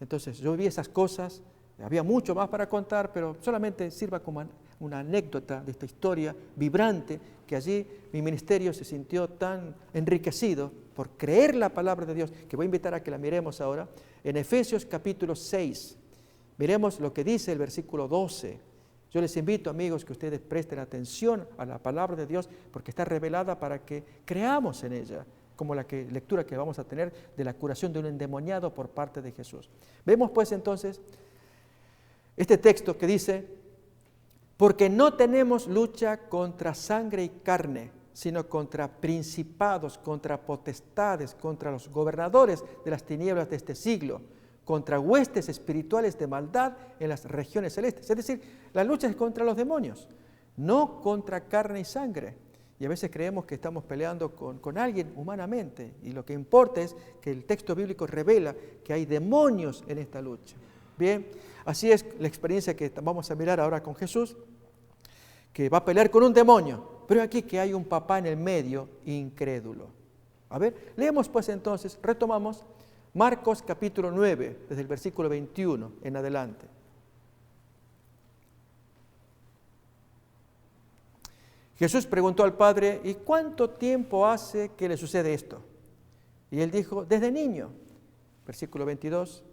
Entonces yo viví esas cosas, había mucho más para contar, pero solamente sirva como una anécdota de esta historia vibrante, que allí mi ministerio se sintió tan enriquecido por creer la palabra de Dios, que voy a invitar a que la miremos ahora, en Efesios capítulo 6. Miremos lo que dice el versículo 12. Yo les invito, amigos, que ustedes presten atención a la palabra de Dios, porque está revelada para que creamos en ella, como la lectura que vamos a tener de la curación de un endemoniado por parte de Jesús. Vemos pues entonces este texto que dice, porque no tenemos lucha contra sangre y carne, sino contra principados, contra potestades, contra los gobernadores de las tinieblas de este siglo, contra huestes espirituales de maldad en las regiones celestes. Es decir, la lucha es contra los demonios, no contra carne y sangre. Y a veces creemos que estamos peleando con alguien humanamente, y lo que importa es que el texto bíblico revela que hay demonios en esta lucha. Bien, así es la experiencia que vamos a mirar ahora con Jesús, que va a pelear con un demonio, pero aquí que hay un papá en el medio incrédulo. A ver, leemos pues entonces, retomamos Marcos capítulo 9, desde el versículo 21 en adelante. Jesús preguntó al Padre, ¿y cuánto tiempo hace que le sucede esto? Y él dijo, desde niño. Versículo 22.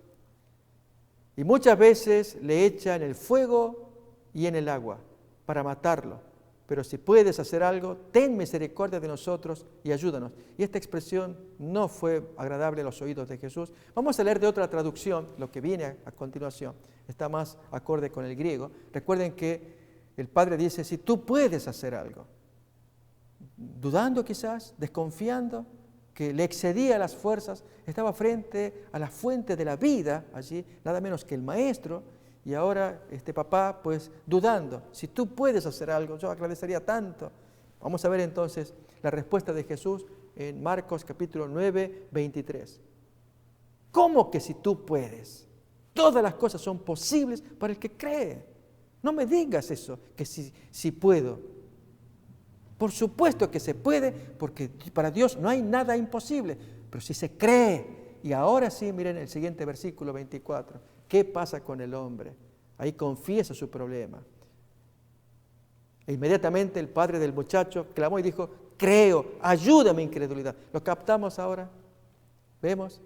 Y muchas veces le echan el fuego y en el agua para matarlo. Pero si puedes hacer algo, ten misericordia de nosotros y ayúdanos. Y esta expresión no fue agradable a los oídos de Jesús. Vamos a leer de otra traducción, lo que viene a continuación. Está más acorde con el griego. Recuerden que el Padre dice, si tú puedes hacer algo, dudando quizás, desconfiando, que le excedía las fuerzas, estaba frente a la fuente de la vida, allí, nada menos que el Maestro, y ahora este papá, pues, dudando, si tú puedes hacer algo, yo agradecería tanto. Vamos a ver entonces la respuesta de Jesús en Marcos capítulo 9, 23. ¿Cómo que si tú puedes? Todas las cosas son posibles para el que cree. No me digas eso, que si puedo. Por supuesto que se puede, porque para Dios no hay nada imposible, pero si se cree. Y ahora sí, miren el siguiente versículo 24. ¿Qué pasa con el hombre? Ahí confiesa su problema. E inmediatamente el padre del muchacho clamó y dijo, creo, ayúdame incredulidad. ¿Lo captamos ahora? ¿Vemos?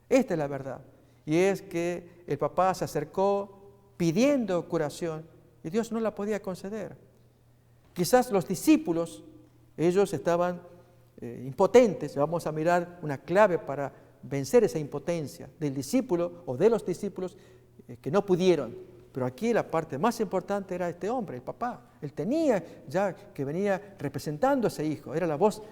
Esta es la verdad. Y es que el papá se acercó pidiendo curación y Dios no la podía conceder. Quizás los discípulos, ellos estaban impotentes. Vamos a mirar una clave para vencer esa impotencia del discípulo o de los discípulos que no pudieron. Pero aquí la parte más importante era este hombre, el papá. Él tenía ya que venía representando a ese hijo. Era la voz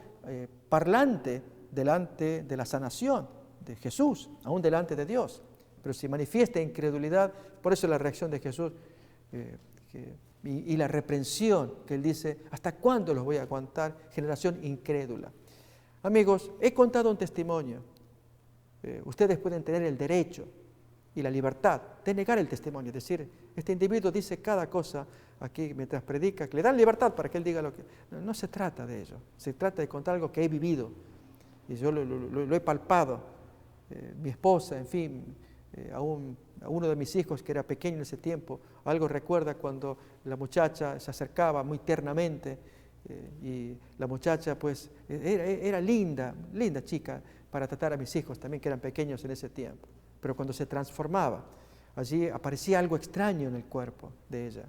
parlante delante de la sanación de Jesús, aún delante de Dios. Pero si manifiesta incredulidad, por eso la reacción de Jesús y la reprensión que él dice, ¿hasta cuándo los voy a aguantar? Generación incrédula. Amigos, he contado un testimonio. Ustedes pueden tener el derecho y la libertad de negar el testimonio, es decir, este individuo dice cada cosa aquí mientras predica, que le dan libertad para que él diga lo que... No se trata de ello, se trata de contar algo que he vivido y yo lo he palpado. Mi esposa, en fin, a uno de mis hijos que era pequeño en ese tiempo, algo recuerda cuando la muchacha se acercaba muy tiernamente y la muchacha pues era linda chica para tratar a mis hijos también que eran pequeños en ese tiempo, pero cuando se transformaba, allí aparecía algo extraño en el cuerpo de ella.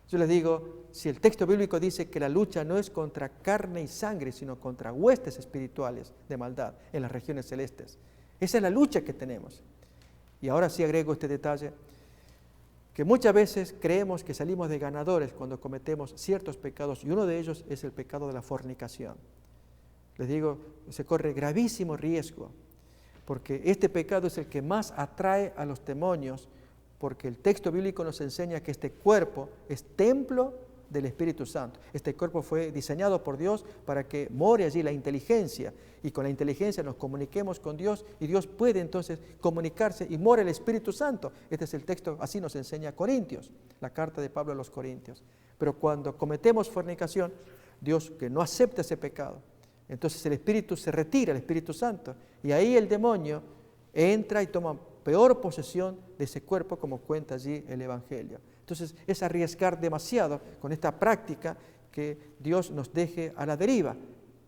Yo les digo, si el texto bíblico dice que la lucha no es contra carne y sangre, sino contra huestes espirituales de maldad en las regiones celestes, esa es la lucha que tenemos. Y ahora sí agrego este detalle, que muchas veces creemos que salimos de ganadores cuando cometemos ciertos pecados, y uno de ellos es el pecado de la fornicación. Les digo, se corre gravísimo riesgo, porque este pecado es el que más atrae a los demonios, porque el texto bíblico nos enseña que este cuerpo es templo del Espíritu Santo. Este cuerpo fue diseñado por Dios para que more allí la inteligencia, y con la inteligencia nos comuniquemos con Dios, y Dios puede entonces comunicarse y mora el Espíritu Santo. Este es el texto, así nos enseña Corintios, la carta de Pablo a los Corintios. Pero cuando cometemos fornicación, Dios que no acepta ese pecado, entonces el Espíritu se retira, el Espíritu Santo, y ahí el demonio entra y toma peor posesión de ese cuerpo, como cuenta allí el Evangelio. Entonces es arriesgar demasiado con esta práctica que Dios nos deje a la deriva.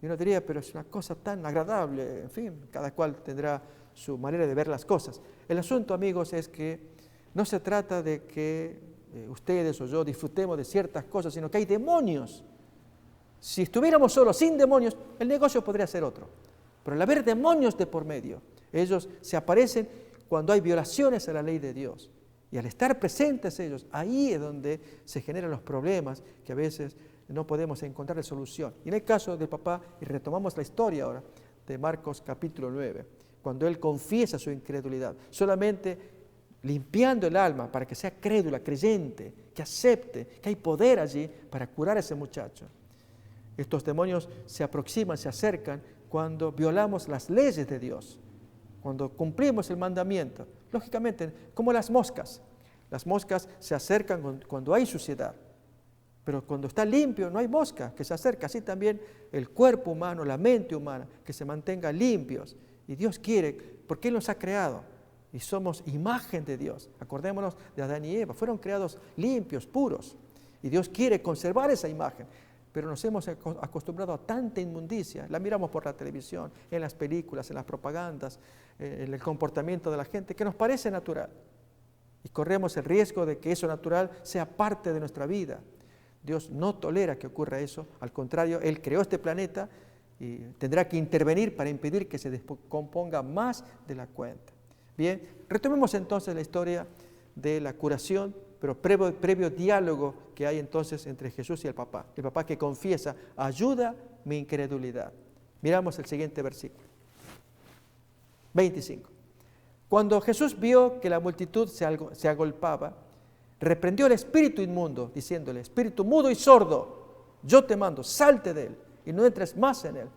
Y uno diría, pero es una cosa tan agradable, en fin, cada cual tendrá su manera de ver las cosas. El asunto, amigos, es que no se trata de que ustedes o yo disfrutemos de ciertas cosas, sino que hay demonios. Si estuviéramos solos, sin demonios, el negocio podría ser otro. Pero al haber demonios de por medio, ellos se aparecen cuando hay violaciones a la ley de Dios. Y al estar presentes ellos, ahí es donde se generan los problemas que a veces no podemos encontrar solución. Y en el caso del papá, y retomamos la historia ahora de Marcos capítulo 9, cuando él confiesa su incredulidad, solamente limpiando el alma para que sea crédula, creyente, que acepte que hay poder allí para curar a ese muchacho. Estos demonios se aproximan, se acercan cuando violamos las leyes de Dios, cuando cumplimos el mandamiento. Lógicamente, como las moscas se acercan cuando hay suciedad, pero cuando está limpio no hay mosca que se acerca. Así también el cuerpo humano, la mente humana, que se mantenga limpios. Y Dios quiere, porque Él nos ha creado y somos imagen de Dios. Acordémonos de Adán y Eva, fueron creados limpios, puros, y Dios quiere conservar esa imagen. Pero nos hemos acostumbrado a tanta inmundicia, la miramos por la televisión, en las películas, en las propagandas, en el comportamiento de la gente, que nos parece natural. Y corremos el riesgo de que eso natural sea parte de nuestra vida. Dios no tolera que ocurra eso, al contrario, Él creó este planeta y tendrá que intervenir para impedir que se descomponga más de la cuenta. Bien, retomemos entonces la historia de la curación, pero previo diálogo que hay entonces entre Jesús y el papá que confiesa, ayuda mi incredulidad. Miramos el siguiente versículo, 25. Cuando Jesús vio que la multitud se agolpaba, reprendió al espíritu inmundo, diciéndole, espíritu mudo y sordo, yo te mando, salte de él y no entres más en él.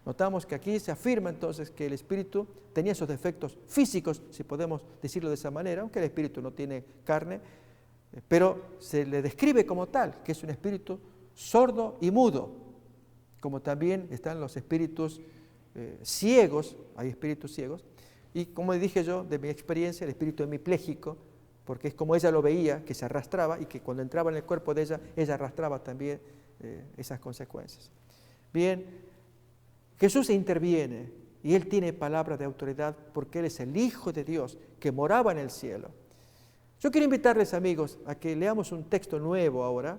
Notamos que aquí se afirma entonces que el espíritu tenía esos defectos físicos, si podemos decirlo de esa manera, aunque el espíritu no tiene carne, pero se le describe como tal, que es un espíritu sordo y mudo, como también están los espíritus ciegos, hay espíritus ciegos, y como dije yo, de mi experiencia, el espíritu hemipléjico, porque es como ella lo veía, que se arrastraba, y que cuando entraba en el cuerpo de ella arrastraba también esas consecuencias. Bien, Jesús interviene y Él tiene palabra de autoridad porque Él es el Hijo de Dios que moraba en el cielo. Yo quiero invitarles, amigos, a que leamos un texto nuevo ahora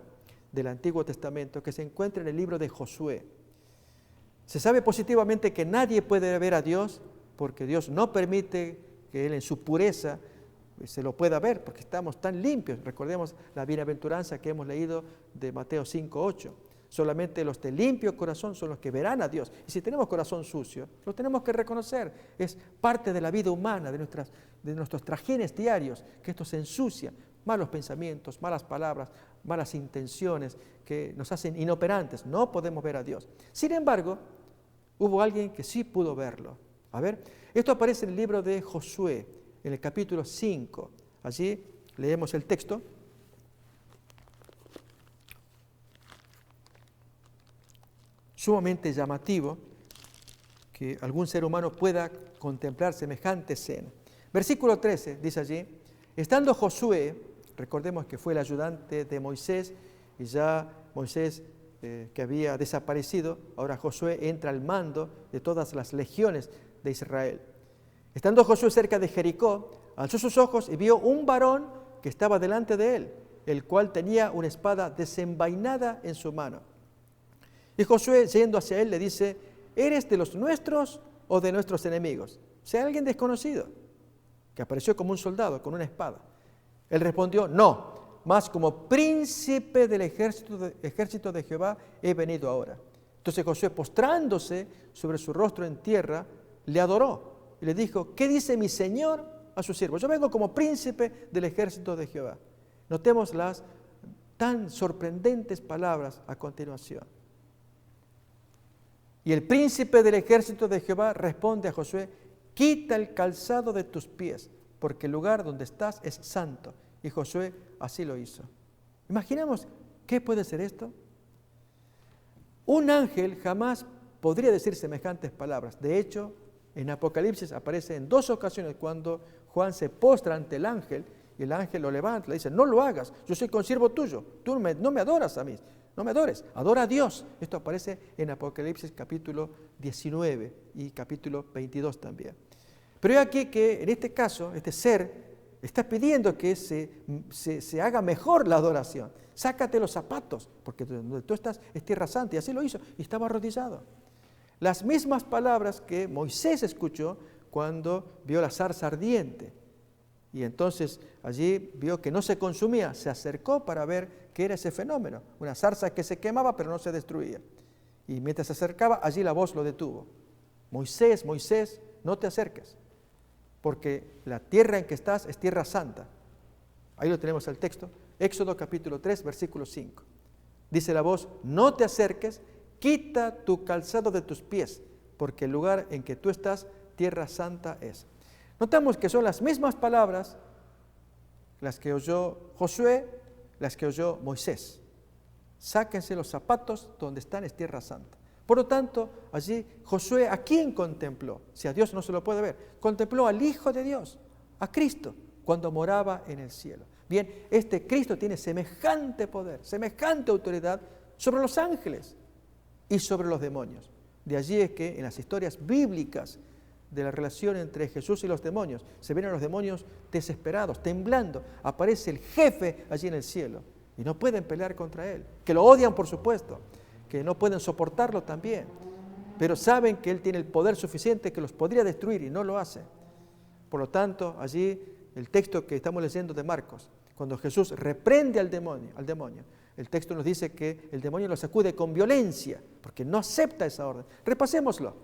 del Antiguo Testamento que se encuentra en el libro de Josué. Se sabe positivamente que nadie puede ver a Dios porque Dios no permite que Él en su pureza se lo pueda ver porque estamos tan limpios. Recordemos la bienaventuranza que hemos leído de Mateo 5:8. Solamente los de limpio corazón son los que verán a Dios. Y si tenemos corazón sucio, lo tenemos que reconocer. Es parte de la vida humana, de nuestros trajínes diarios, que esto se ensucia. Malos pensamientos, malas palabras, malas intenciones que nos hacen inoperantes. No podemos ver a Dios. Sin embargo, hubo alguien que sí pudo verlo. A ver, esto aparece en el libro de Josué, en el capítulo 5. Allí leemos el texto. Sumamente llamativo que algún ser humano pueda contemplar semejante escena. Versículo 13 dice allí, estando Josué, recordemos que fue el ayudante de Moisés, y ya Moisés que había desaparecido, ahora Josué entra al mando de todas las legiones de Israel. Estando Josué cerca de Jericó, alzó sus ojos y vio un varón que estaba delante de él, el cual tenía una espada desenvainada en su mano. Y Josué, yendo hacia él, le dice, ¿eres de los nuestros o de nuestros enemigos? O sea, alguien desconocido, que apareció como un soldado con una espada. Él respondió, no, mas como príncipe del ejército de Jehová he venido ahora. Entonces Josué, postrándose sobre su rostro en tierra, le adoró y le dijo, ¿qué dice mi señor a su siervo? Yo vengo como príncipe del ejército de Jehová. Notemos las tan sorprendentes palabras a continuación. Y el príncipe del ejército de Jehová responde a Josué: quita el calzado de tus pies, porque el lugar donde estás es santo. Y Josué así lo hizo. Imaginemos, ¿qué puede ser esto? Un ángel jamás podría decir semejantes palabras. De hecho, en Apocalipsis aparece en 2 ocasiones cuando Juan se postra ante el ángel y el ángel lo levanta, le dice: no lo hagas, yo soy consiervo tuyo, tú no me adoras a mí, no me adores, adora a Dios. Esto aparece en Apocalipsis capítulo 19 y capítulo 22 también. Pero he aquí que en este caso, este ser está pidiendo que se haga mejor la adoración. Sácate los zapatos, porque donde tú estás es tierra santa, y así lo hizo, y estaba arrodillado. Las mismas palabras que Moisés escuchó cuando vio la zarza ardiente. Y entonces allí vio que no se consumía, se acercó para ver qué era ese fenómeno. Una zarza que se quemaba pero no se destruía. Y mientras se acercaba, allí la voz lo detuvo: Moisés, Moisés, no te acerques, porque la tierra en que estás es tierra santa. Ahí lo tenemos el texto, Éxodo capítulo 3, versículo 5. Dice la voz: no te acerques, quita tu calzado de tus pies, porque el lugar en que tú estás, tierra santa es. Notamos que son las mismas palabras las que oyó Josué, las que oyó Moisés. Sáquense los zapatos, donde están es tierra santa. Por lo tanto, allí Josué, ¿a quién contempló? Si a Dios no se lo puede ver, contempló al Hijo de Dios, a Cristo, cuando moraba en el cielo. Bien, este Cristo tiene semejante poder, semejante autoridad sobre los ángeles y sobre los demonios. De allí es que en las historias bíblicas de la relación entre Jesús y los demonios, se ven a los demonios desesperados, temblando. Aparece el jefe allí en el cielo y no pueden pelear contra él, que lo odian por supuesto, que no pueden soportarlo también, pero saben que él tiene el poder suficiente que los podría destruir y no lo hace. Por lo tanto, allí el texto que estamos leyendo de Marcos, cuando Jesús reprende al demonio, el texto nos dice que el demonio lo sacude con violencia, porque no acepta esa orden. Repasémoslo.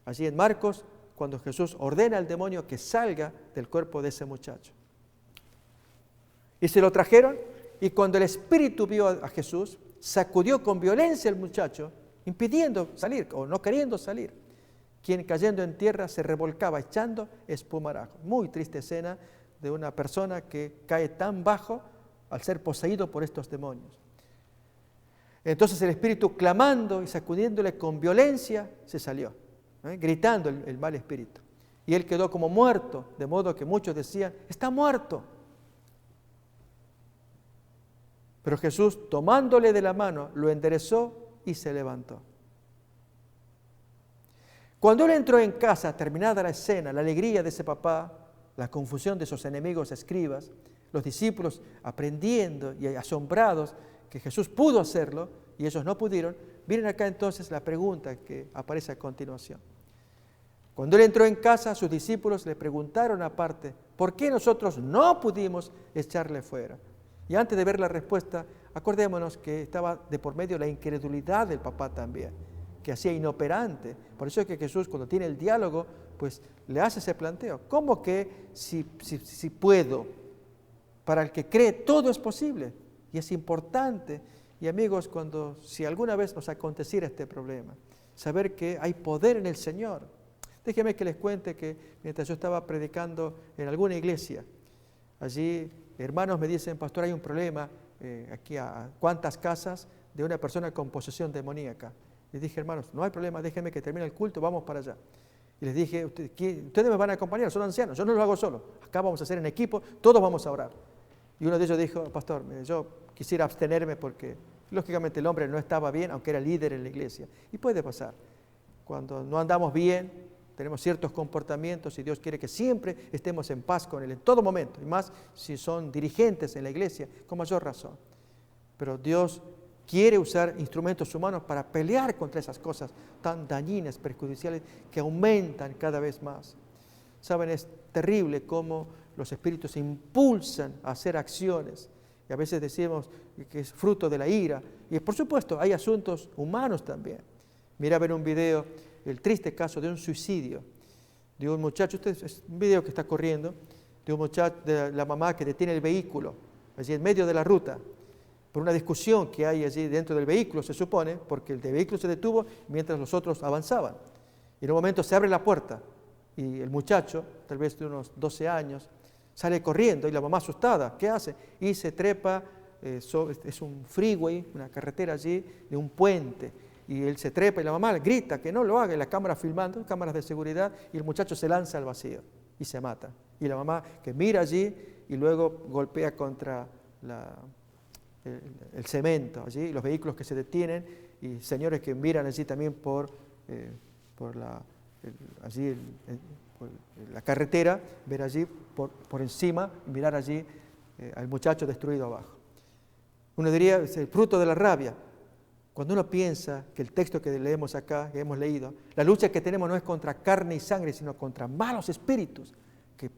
Allí en Marcos, cuando Jesús ordena al demonio que salga del cuerpo de ese muchacho. Y se lo trajeron, y cuando el espíritu vio a Jesús, sacudió con violencia al muchacho, impidiendo salir o no queriendo salir, quien cayendo en tierra se revolcaba echando espumarajo. Muy triste escena de una persona que cae tan bajo al ser poseído por estos demonios. Entonces el espíritu, clamando y sacudiéndole con violencia, se salió, gritando el mal espíritu. Y él quedó como muerto, de modo que muchos decían: está muerto. Pero Jesús, tomándole de la mano, lo enderezó y se levantó. Cuando él entró en casa, terminada la escena, la alegría de ese papá, la confusión de sus enemigos escribas, los discípulos aprendiendo y asombrados que Jesús pudo hacerlo y ellos no pudieron, miren acá entonces la pregunta que aparece a continuación. Cuando él entró en casa, sus discípulos le preguntaron aparte: ¿por qué nosotros no pudimos echarle fuera? Y antes de ver la respuesta, acordémonos que estaba de por medio la incredulidad del papá también, que hacía inoperante. Por eso es que Jesús, cuando tiene el diálogo, pues le hace ese planteo: ¿cómo que si puedo? Para el que cree todo es posible. Y es importante, y amigos, si alguna vez nos aconteciera este problema, saber que hay poder en el Señor. Déjenme que les cuente que mientras yo estaba predicando en alguna iglesia, allí hermanos me dicen: pastor, hay un problema aquí a cuántas casas de una persona con posesión demoníaca. Les dije: hermanos, no hay problema, déjenme que termine el culto, vamos para allá. Y les dije: ustedes me van a acompañar, son ancianos, yo no lo hago solo, acá vamos a hacer en equipo, todos vamos a orar. Y uno de ellos dijo: pastor, yo quisiera abstenerme porque lógicamente el hombre no estaba bien, aunque era líder en la iglesia. Y puede pasar, cuando no andamos bien, tenemos ciertos comportamientos y Dios quiere que siempre estemos en paz con Él en todo momento, y más si son dirigentes en la iglesia, con mayor razón. Pero Dios quiere usar instrumentos humanos para pelear contra esas cosas tan dañinas, perjudiciales, que aumentan cada vez más. Saben, es terrible cómo los espíritus impulsan a hacer acciones, y a veces decimos que es fruto de la ira, y por supuesto hay asuntos humanos también. Mira, ver un video, el triste caso de un suicidio de un muchacho, es un video que está corriendo, de un muchacho, de la mamá que detiene el vehículo allí en medio de la ruta, por una discusión que hay allí dentro del vehículo, se supone, porque el vehículo se detuvo mientras los otros avanzaban. Y en un momento se abre la puerta y el muchacho, tal vez de unos 12 años, sale corriendo y la mamá asustada, ¿qué hace? Y se trepa, es un freeway, una carretera allí, de un puente. Y él se trepa y la mamá grita que no lo haga, y la cámara filmando, cámaras de seguridad, y el muchacho se lanza al vacío y se mata. Y la mamá que mira allí y luego golpea contra el cemento, allí, los vehículos que se detienen y señores que miran allí también por la carretera, ver allí por encima, mirar allí al muchacho destruido abajo. Uno diría, es el fruto de la rabia. Cuando uno piensa que el texto que leemos acá, que hemos leído, la lucha que tenemos no es contra carne y sangre, sino contra malos espíritus que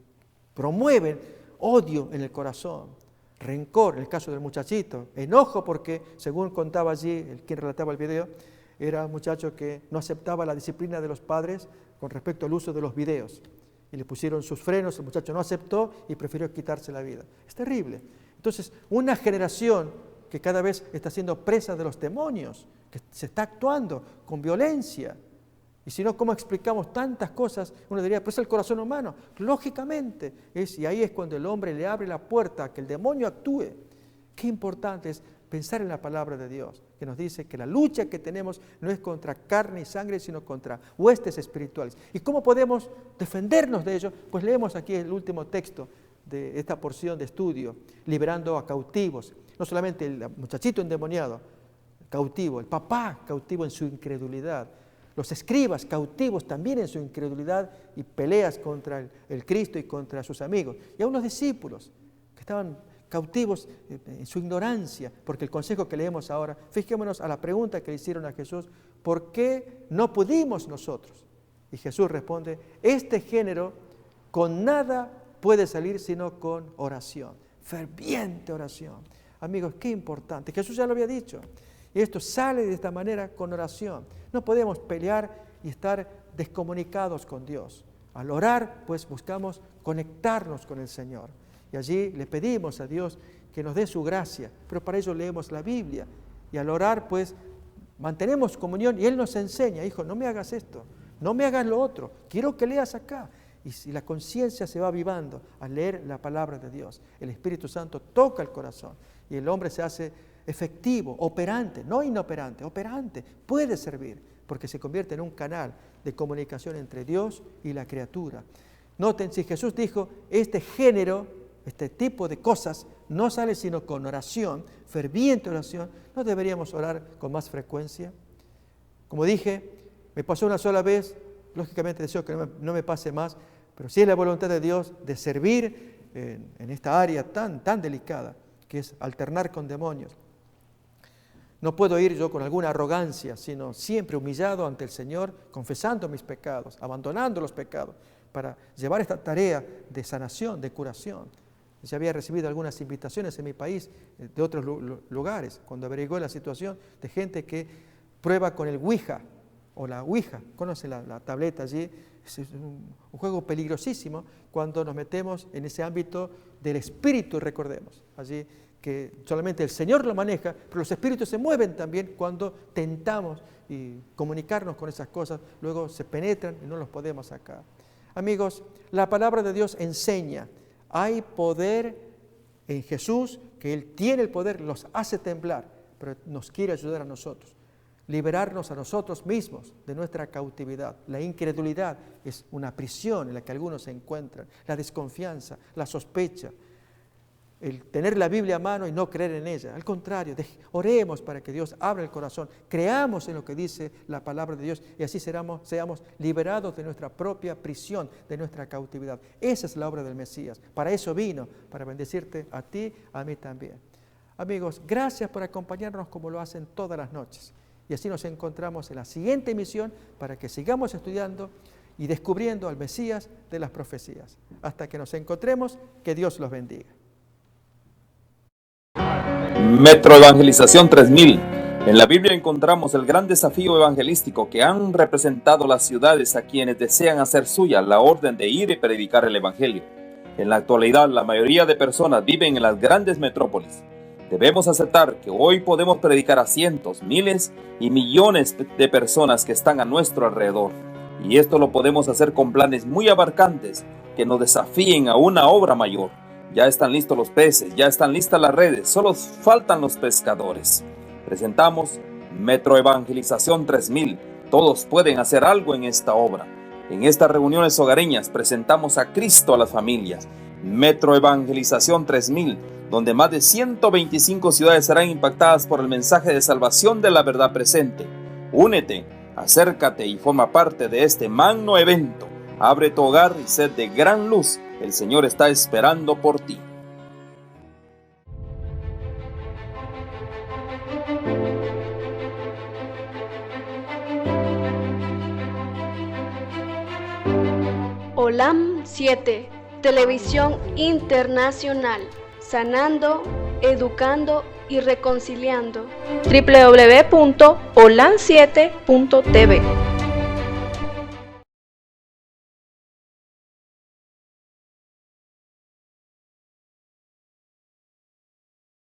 promueven odio en el corazón, rencor, en el caso del muchachito, enojo porque, según contaba allí quien relataba el video, era un muchacho que no aceptaba la disciplina de los padres con respecto al uso de los videos. Y le pusieron sus frenos, el muchacho no aceptó y prefirió quitarse la vida. Es terrible. Entonces, una generación que cada vez está siendo presa de los demonios, que se está actuando con violencia. Y si no, ¿cómo explicamos tantas cosas? Uno diría, pues es el corazón humano. Lógicamente, y ahí es cuando el hombre le abre la puerta a que el demonio actúe. Qué importante es pensar en la palabra de Dios, que nos dice que la lucha que tenemos no es contra carne y sangre, sino contra huestes espirituales. ¿Y cómo podemos defendernos de ello? Pues leemos aquí el último texto de esta porción de estudio, liberando a cautivos. No solamente el muchachito endemoniado, cautivo, el papá cautivo en su incredulidad, los escribas cautivos también en su incredulidad y peleas contra el Cristo y contra sus amigos. Y aún los discípulos que estaban cautivos en su ignorancia, porque el consejo que leemos ahora, fijémonos a la pregunta que le hicieron a Jesús, ¿por qué no pudimos nosotros? Y Jesús responde, este género con nada puede salir sino con oración, ferviente oración. Amigos, qué importante, Jesús ya lo había dicho, y esto sale de esta manera con oración. No podemos pelear y estar descomunicados con Dios. Al orar, pues buscamos conectarnos con el Señor. Y allí le pedimos a Dios que nos dé su gracia, pero para ello leemos la Biblia. Y al orar, pues, mantenemos comunión y Él nos enseña, hijo, no me hagas esto, no me hagas lo otro, quiero que leas acá. Y si la conciencia se va avivando al leer la palabra de Dios, el Espíritu Santo toca el corazón y el hombre se hace efectivo, operante, no inoperante, operante, puede servir, porque se convierte en un canal de comunicación entre Dios y la criatura. Noten, si Jesús dijo, este género, este tipo de cosas, no sale sino con oración, ferviente oración, ¿no deberíamos orar con más frecuencia? Como dije, me pasó una sola vez, lógicamente deseo que no me pase más, pero si es la voluntad de Dios de servir en esta área tan delicada, que es alternar con demonios. No puedo ir yo con alguna arrogancia, sino siempre humillado ante el Señor, confesando mis pecados, abandonando los pecados, para llevar esta tarea de sanación, de curación. Ya había recibido algunas invitaciones en mi país, de otros lugares, cuando averigué la situación de gente que prueba con el Ouija, o la Ouija, conoce la tableta allí, es un juego peligrosísimo cuando nos metemos en ese ámbito del espíritu, recordemos, allí que solamente el Señor lo maneja, pero los espíritus se mueven también cuando tentamos y comunicarnos con esas cosas, luego se penetran y no los podemos sacar. Amigos, la palabra de Dios enseña, hay poder en Jesús, que Él tiene el poder, los hace temblar, pero nos quiere ayudar a nosotros, liberarnos a nosotros mismos de nuestra cautividad. La incredulidad es una prisión en la que algunos se encuentran, la desconfianza, la sospecha, el tener la Biblia a mano y no creer en ella. Al contrario, oremos para que Dios abra el corazón, creamos en lo que dice la palabra de Dios y así seamos liberados de nuestra propia prisión, de nuestra cautividad. Esa es la obra del Mesías. Para eso vino, para bendecirte a ti, a mí también. Amigos, gracias por acompañarnos como lo hacen todas las noches. Y así nos encontramos en la siguiente emisión para que sigamos estudiando y descubriendo al Mesías de las profecías. Hasta que nos encontremos, que Dios los bendiga. Metro Evangelización 3000. En la Biblia encontramos el gran desafío evangelístico que han representado las ciudades a quienes desean hacer suya la orden de ir y predicar el Evangelio. En la actualidad, la mayoría de personas viven en las grandes metrópolis. Debemos aceptar que hoy podemos predicar a cientos, miles y millones de personas que están a nuestro alrededor. Y esto lo podemos hacer con planes muy abarcantes que nos desafíen a una obra mayor. Ya están listos los peces, ya están listas las redes, solo faltan los pescadores. Presentamos Metroevangelización 3000. Todos pueden hacer algo en esta obra. En estas reuniones hogareñas presentamos a Cristo a las familias. Metroevangelización 3000, donde más de 125 ciudades serán impactadas por el mensaje de salvación de la verdad presente. Únete, acércate y forma parte de este magno evento. Abre tu hogar y sed de gran luz. El Señor está esperando por ti. OLAM 7, Televisión Internacional, sanando, educando y reconciliando. www.olam7.tv